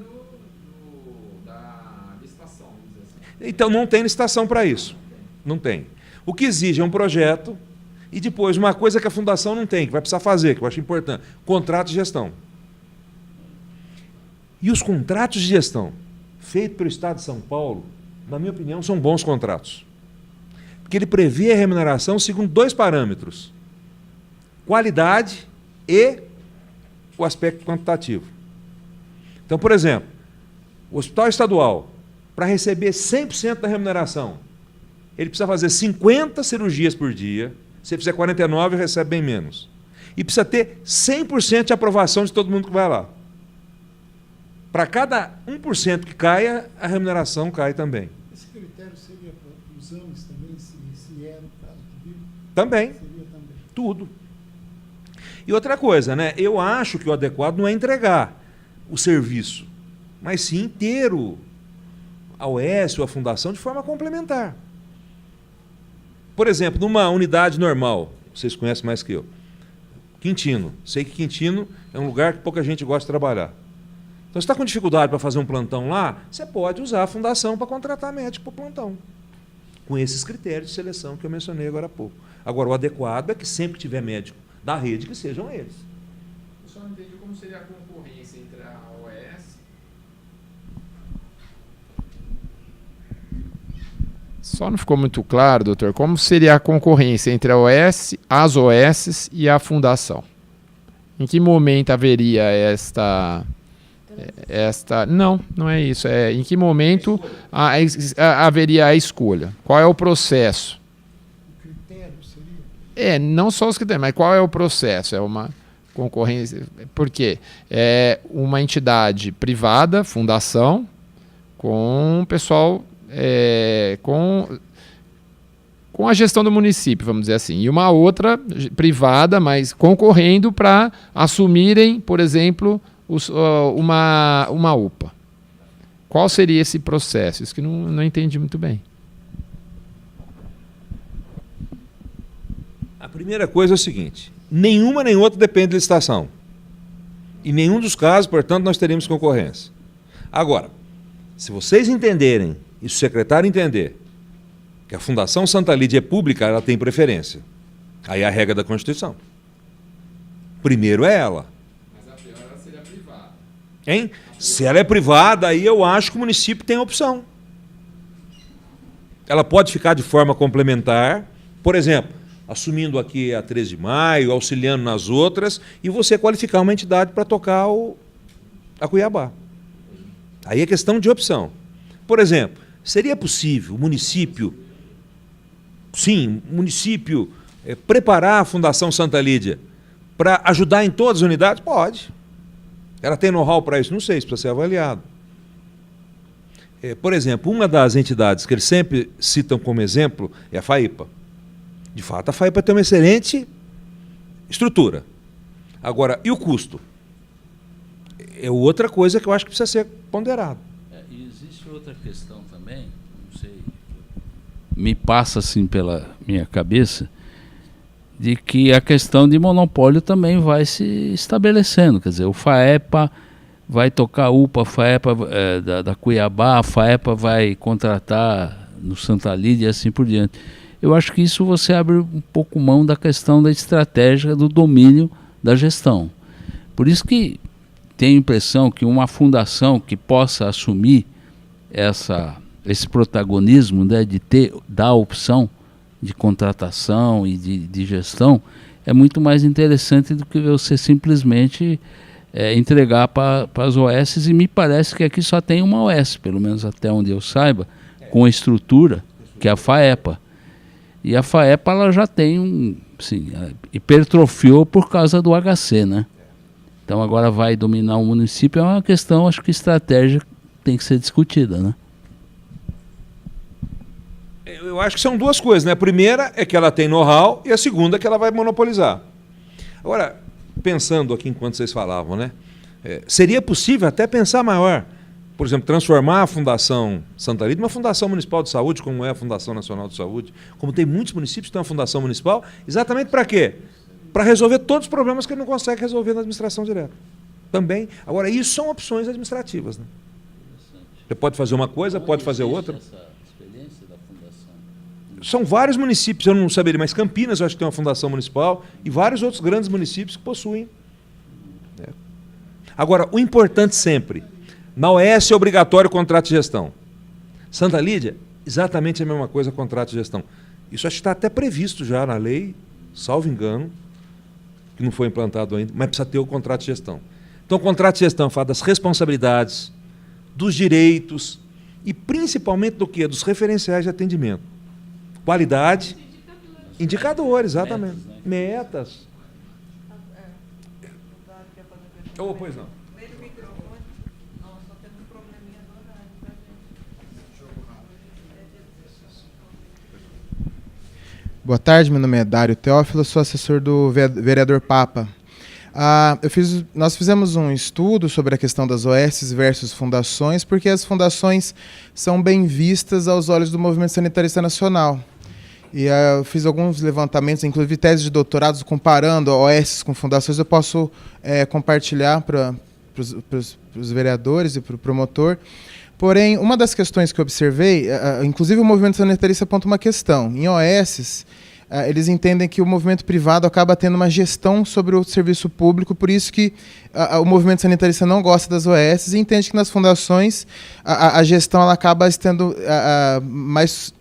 da licitação, vamos dizer assim. Então não tem licitação para isso. Não tem. O que exige é um projeto e depois uma coisa que a fundação não tem, que vai precisar fazer, que eu acho importante, contrato de gestão. E os contratos de gestão feitos pelo Estado de São Paulo, na minha opinião, são bons contratos. Porque ele prevê a remuneração segundo 2 parâmetros: qualidade e o aspecto quantitativo. Então, por exemplo, o hospital estadual, para receber 100% da remuneração, ele precisa fazer 50 cirurgias por dia. Se ele fizer 49, recebe bem menos. E precisa ter 100% de aprovação de todo mundo que vai lá. Para cada 1% que caia, a remuneração cai também. Esse critério seria para os anos também, se era o caso que viu? Também. Seria também. Tudo. E outra coisa, né? Eu acho que o adequado não é entregar o serviço, mas sim ter a OS ou a fundação de forma complementar. Por exemplo, numa unidade normal, vocês conhecem mais que eu, Quintino. Sei que Quintino é um lugar que pouca gente gosta de trabalhar. Então, se está com dificuldade para fazer um plantão lá, você pode usar a fundação para contratar médico para o plantão, com esses critérios de seleção que eu mencionei agora há pouco. Agora, o adequado é que sempre que tiver médico da rede, que sejam eles. Eu só não entendi como seria a concorrência entre a OS... Só não ficou muito claro, doutor, como seria a concorrência entre a OS, as OS e a fundação? Em que momento haveria esta... Não é isso. Em que momento haveria a escolha? Qual é o processo? O critério seria? Não só os critérios, mas qual é o processo? É uma concorrência... Por quê? É uma entidade privada, fundação, com pessoal... com a gestão do município, vamos dizer assim, e uma outra privada, mas concorrendo para assumirem, por exemplo, uma UPA. Qual seria esse processo? Isso que não entendi muito bem. A primeira coisa é o seguinte: nenhuma nem outra depende de licitação. Em nenhum dos casos, portanto, nós teremos concorrência. Agora, se vocês entenderem, e se o secretário entender, que a Fundação Santa Lídia é pública, ela tem preferência. Aí é a regra da Constituição. Primeiro é ela. Mas a pior ela seria privada. Hein? Se ela é privada, aí eu acho que o município tem opção. Ela pode ficar de forma complementar, por exemplo, assumindo aqui a 13 de maio, auxiliando nas outras, e você qualificar uma entidade para tocar a Cuiabá. Aí é questão de opção. Por exemplo, seria possível o município, preparar a Fundação Santa Lídia para ajudar em todas as unidades? Pode. Ela tem know-how para isso? Não sei, isso precisa ser avaliado. Por exemplo, uma das entidades que eles sempre citam como exemplo é a FAIPA. De fato, a FAIPA tem uma excelente estrutura. Agora, e o custo? É outra coisa que eu acho que precisa ser ponderado. E existe outra questão também, não sei, me passa assim pela minha cabeça de que a questão de monopólio também vai se estabelecendo. Quer dizer, o FAEPA vai tocar a UPA, a FAEPA da Cuiabá, a FAEPA vai contratar no Santa Lídia e assim por diante. Eu acho que isso você abre um pouco mão da questão da estratégia, do domínio da gestão. Por isso que tenho a impressão que uma fundação que possa assumir esse protagonismo, né, de dar opção de contratação e de gestão, é muito mais interessante do que você simplesmente entregar para as OS, e me parece que aqui só tem uma OS, pelo menos até onde eu saiba, com a estrutura, que é a FAEPA. E a FAEPA ela já tem hipertrofiou por causa do HC, né? Então agora vai dominar o município, é uma questão, acho que estratégia tem que ser discutida, né? Eu acho que são duas coisas, né? A primeira é que ela tem know-how e a segunda é que ela vai monopolizar. Agora, pensando aqui enquanto vocês falavam, né? Seria possível até pensar maior. Por exemplo, transformar a Fundação Santa Lídia numa Fundação Municipal de Saúde, como é a Fundação Nacional de Saúde, como tem muitos municípios que têm uma Fundação Municipal, exatamente para quê? Para resolver todos os problemas que ele não consegue resolver na administração direta. Também. Agora, isso são opções administrativas, né? Você pode fazer uma coisa, pode fazer outra. São vários municípios, eu não saberia, mas Campinas eu acho que tem uma fundação municipal e vários outros grandes municípios que possuem. Agora, o importante sempre, na OS é obrigatório o contrato de gestão. Santa Lídia, exatamente a mesma coisa, contrato de gestão. Isso acho que está até previsto já na lei, salvo engano, que não foi implantado ainda, mas precisa ter o contrato de gestão. Então, o contrato de gestão fala das responsabilidades, dos direitos e principalmente do quê? Dos referenciais de atendimento. Qualidade, indicadores, exatamente. Metas. Pois não. Boa tarde, meu nome é Dário Teófilo, sou assessor do vereador Papa. Nós fizemos um estudo sobre a questão das OS versus fundações, porque as fundações são bem vistas aos olhos do Movimento Sanitarista Nacional. E eu fiz alguns levantamentos, inclusive teses de doutorado, comparando OS com fundações. Eu posso compartilhar para os vereadores e para o promotor. Porém, uma das questões que eu observei, inclusive o Movimento Sanitarista aponta uma questão. Em OS, eles entendem que o movimento privado acaba tendo uma gestão sobre o serviço público, por isso que o movimento sanitarista não gosta das OS e entende que nas fundações a gestão ela acaba estando mais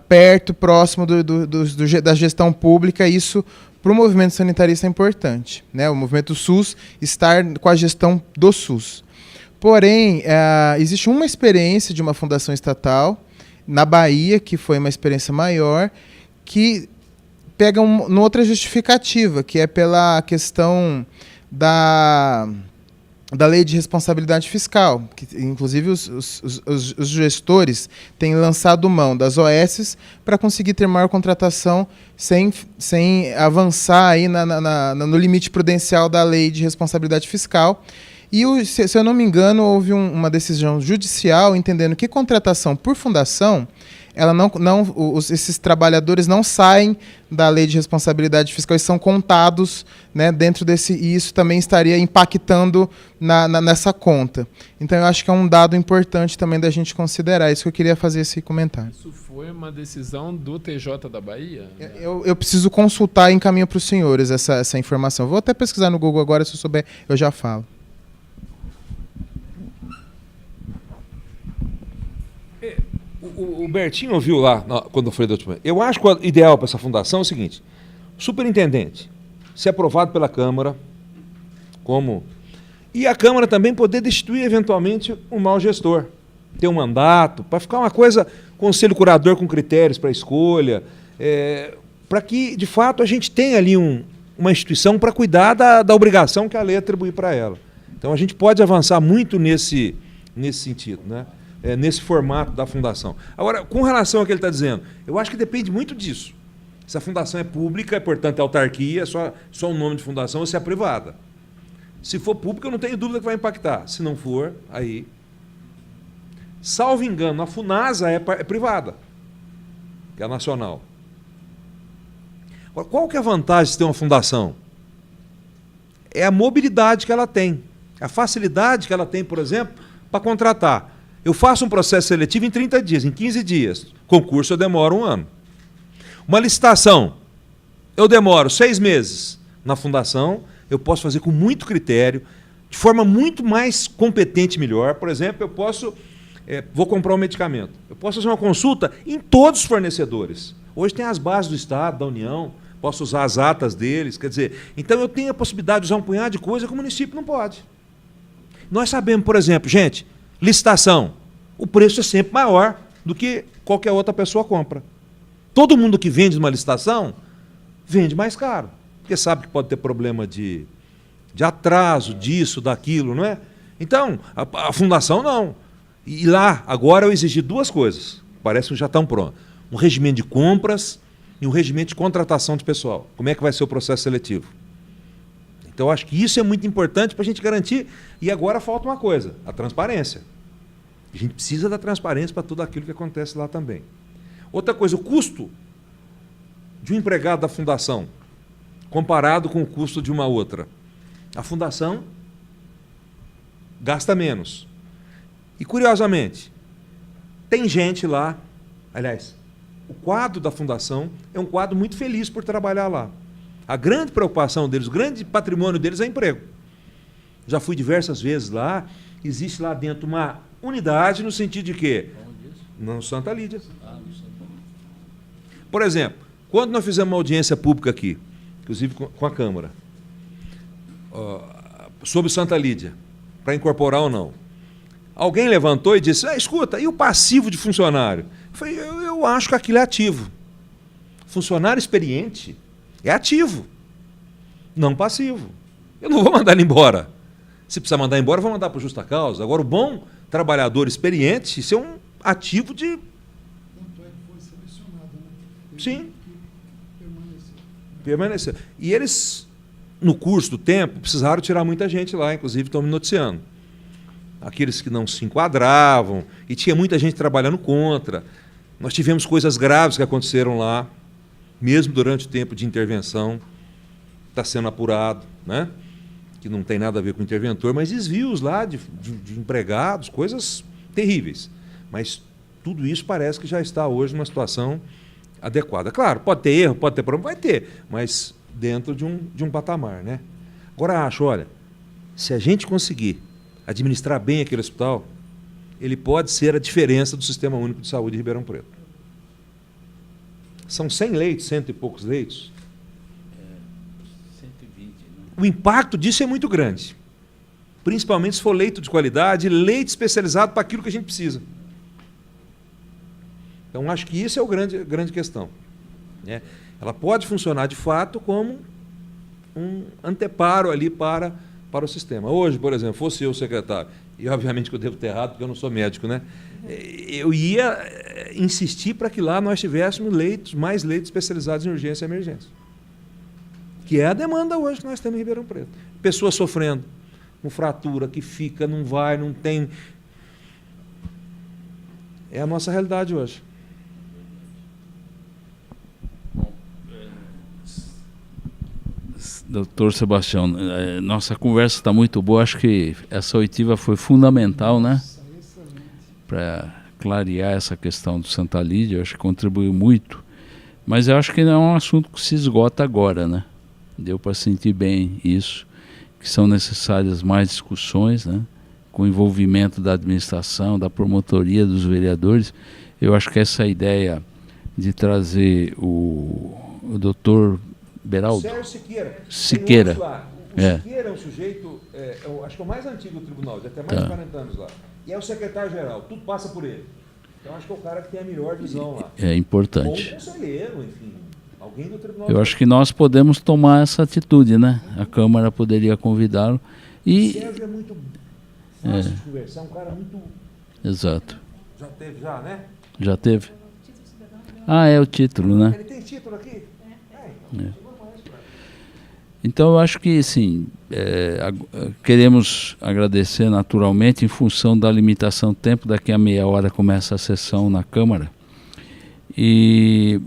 perto, próximo da gestão pública. Isso, para o movimento sanitarista, é importante, né? O movimento SUS estar com a gestão do SUS. Porém, existe uma experiência de uma fundação estatal na Bahia, que foi uma experiência maior, que pega uma outra justificativa, que é pela questão da lei de responsabilidade fiscal, que inclusive os gestores têm lançado mão das OS para conseguir ter maior contratação sem avançar aí no limite prudencial da lei de responsabilidade fiscal. E, se eu não me engano, houve uma decisão judicial entendendo que contratação por fundação, esses trabalhadores não saem da lei de responsabilidade fiscal e são contados, né, dentro desse, e isso também estaria impactando nessa conta. Então, eu acho que é um dado importante também da gente considerar. Isso que eu queria fazer esse comentário. Isso foi uma decisão do TJ da Bahia? Eu preciso consultar e encaminho para os senhores essa informação. Vou até pesquisar no Google agora, se eu souber, eu já falo. O Bertinho ouviu lá, quando eu falei da última vez. Eu acho que o ideal para essa fundação é o seguinte: superintendente, ser aprovado pela Câmara, e a Câmara também poder destituir eventualmente um mau gestor, ter um mandato, para ficar uma coisa, conselho curador com critérios para escolha, para que, de fato, a gente tenha ali uma instituição para cuidar da obrigação que a lei atribui para ela. Então, a gente pode avançar muito nesse sentido, né? Nesse formato da fundação. Agora, com relação ao que ele está dizendo, eu acho que depende muito disso. Se a fundação é pública, portanto é autarquia, só o nome de fundação, ou se é privada. Se for pública, eu não tenho dúvida que vai impactar. Se não for, aí... Salvo engano, a FUNASA é privada. que é a nacional. Agora, qual que é a vantagem de ter uma fundação? É a mobilidade que ela tem, a facilidade que ela tem, por exemplo, para contratar. Eu faço um processo seletivo em 30 dias, em 15 dias. Concurso eu demoro 1 ano. Uma licitação, eu demoro 6 meses. Na fundação, eu posso fazer com muito critério, de forma muito mais competente e melhor. Por exemplo, eu posso, vou comprar um medicamento. Eu posso fazer uma consulta em todos os fornecedores. Hoje tem as bases do Estado, da União, posso usar as atas deles. Quer dizer, então eu tenho a possibilidade de usar um punhado de coisa que o município não pode. Nós sabemos, por exemplo, gente, licitação, o preço é sempre maior do que qualquer outra pessoa compra. Todo mundo que vende numa licitação, vende mais caro, porque sabe que pode ter problema de atraso, disso, daquilo, não é? Então, a fundação não. E lá, agora eu exigi 2 coisas, parece que já estão prontas. Um regimento de compras e um regimento de contratação de pessoal. Como é que vai ser o processo seletivo? Então, eu acho que isso é muito importante para a gente garantir. E agora falta uma coisa, a transparência. A gente precisa da transparência para tudo aquilo que acontece lá também. Outra coisa, o custo de um empregado da fundação, comparado com o custo de uma outra. A fundação gasta menos. E, curiosamente, tem gente lá, aliás, o quadro da fundação é um quadro muito feliz por trabalhar lá. A grande preocupação deles, o grande patrimônio deles é emprego. Já fui diversas vezes lá, existe lá dentro uma unidade no sentido de quê? No Santa Lídia. Por exemplo, quando nós fizemos uma audiência pública aqui, inclusive com a Câmara, sobre Santa Lídia, para incorporar ou não, alguém levantou e disse, escuta, e o passivo de funcionário? Eu falei, eu acho que aquilo é ativo. Funcionário experiente é ativo, não passivo. Eu não vou mandar ele embora. Se precisar mandar embora, eu vou mandar por justa causa. Agora, o bom trabalhador experiente, isso é um ativo de... Tanto é que foi selecionado, né? Sim. Que Permaneceu. E eles, no curso do tempo, precisaram tirar muita gente lá, inclusive estão me noticiando. Aqueles que não se enquadravam, e tinha muita gente trabalhando contra. Nós tivemos coisas graves que aconteceram lá, mesmo durante o tempo de intervenção, está sendo apurado, né? Que não tem nada a ver com o interventor, mas desvios lá de empregados, coisas terríveis. Mas tudo isso parece que já está hoje numa situação adequada. Claro, pode ter erro, pode ter problema, vai ter, mas dentro de um patamar, né? Agora acho, olha, se a gente conseguir administrar bem aquele hospital, ele pode ser a diferença do Sistema Único de Saúde de Ribeirão Preto. São 100 leitos, 100 e poucos leitos. 120, né? O impacto disso é muito grande. Principalmente se for leito de qualidade, leite especializado para aquilo que a gente precisa. Então, acho que isso é a grande questão, né? Ela pode funcionar, de fato, como um anteparo ali para o sistema. Hoje, por exemplo, fosse eu o secretário, e obviamente que eu devo ter errado, porque eu não sou médico, né? Eu ia insistir para que lá nós tivéssemos mais leitos especializados em urgência e emergência. Que é a demanda hoje que nós temos em Ribeirão Preto. Pessoas sofrendo com fratura, que fica, não vai, não tem. É a nossa realidade hoje. Doutor Sebastião, nossa conversa está muito boa. Acho que essa oitiva foi fundamental, né? Para clarear essa questão do Santa Lídia. Eu acho que contribuiu muito. Mas eu acho que não é um assunto que se esgota agora, né? Deu para sentir bem isso, que são necessárias mais discussões, né? Com o envolvimento da administração, da promotoria, dos vereadores. Eu acho que essa ideia de trazer o doutor Beraldo Sérgio Siqueira. O Siqueira é um sujeito, acho que é o mais antigo do tribunal, já tem mais de 40 anos lá. E é o secretário-geral, tudo passa por ele. Então acho que é o cara que tem a melhor visão lá. É importante. Ou um conselheiro, enfim, alguém do tribunal. Eu acho que nós podemos tomar essa atitude, né? A Câmara poderia convidá-lo. O Sérgio é muito fácil de conversar, um cara muito... Exato. Já teve, né? Já teve? Ah, é o título, né? Ele tem título aqui? Então, eu acho que, sim, queremos agradecer naturalmente, em função da limitação do tempo, daqui a meia hora começa a sessão na Câmara, E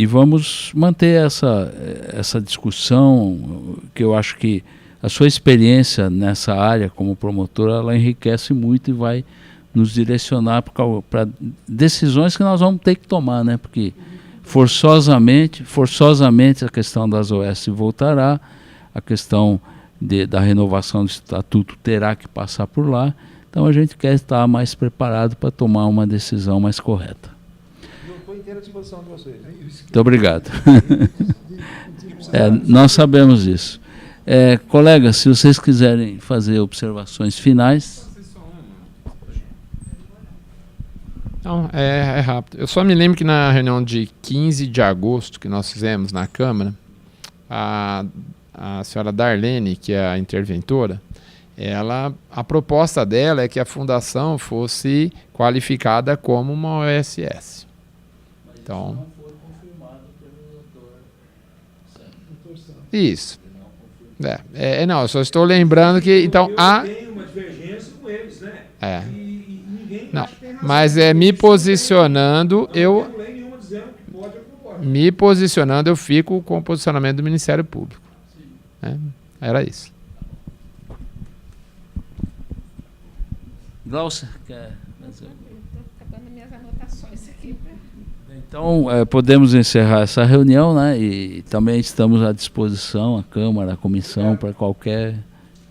vamos manter essa discussão, que eu acho que a sua experiência nessa área como promotora, ela enriquece muito e vai nos direcionar para decisões que nós vamos ter que tomar, né? Porque forçosamente a questão das OS voltará, a questão da renovação do estatuto terá que passar por lá, então a gente quer estar mais preparado para tomar uma decisão mais correta. Eu estou inteira à disposição de vocês. Muito obrigado. Nós sabemos isso. Colegas, se vocês quiserem fazer observações finais. Não, é rápido. Eu só me lembro que na reunião de 15 de agosto que nós fizemos na Câmara, a senhora Darlene, que é a interventora, a proposta dela é que a fundação fosse qualificada como uma OSS. Então, isso. Não, eu só estou lembrando que então Tem uma divergência com eles, né? E ninguém não, acha que tem razão. mas me posicionando, eu Não tem lei nenhuma dizendo que pode ou não pode. me posicionando, eu fico com o posicionamento do Ministério Público. Era isso. Glaucia, quer fazer? Estou acabando minhas anotações aqui. Então, podemos encerrar essa reunião, né? E também estamos à disposição, a Câmara, a Comissão, para qualquer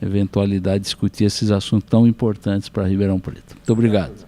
eventualidade discutir esses assuntos tão importantes para Ribeirão Preto. Muito obrigado.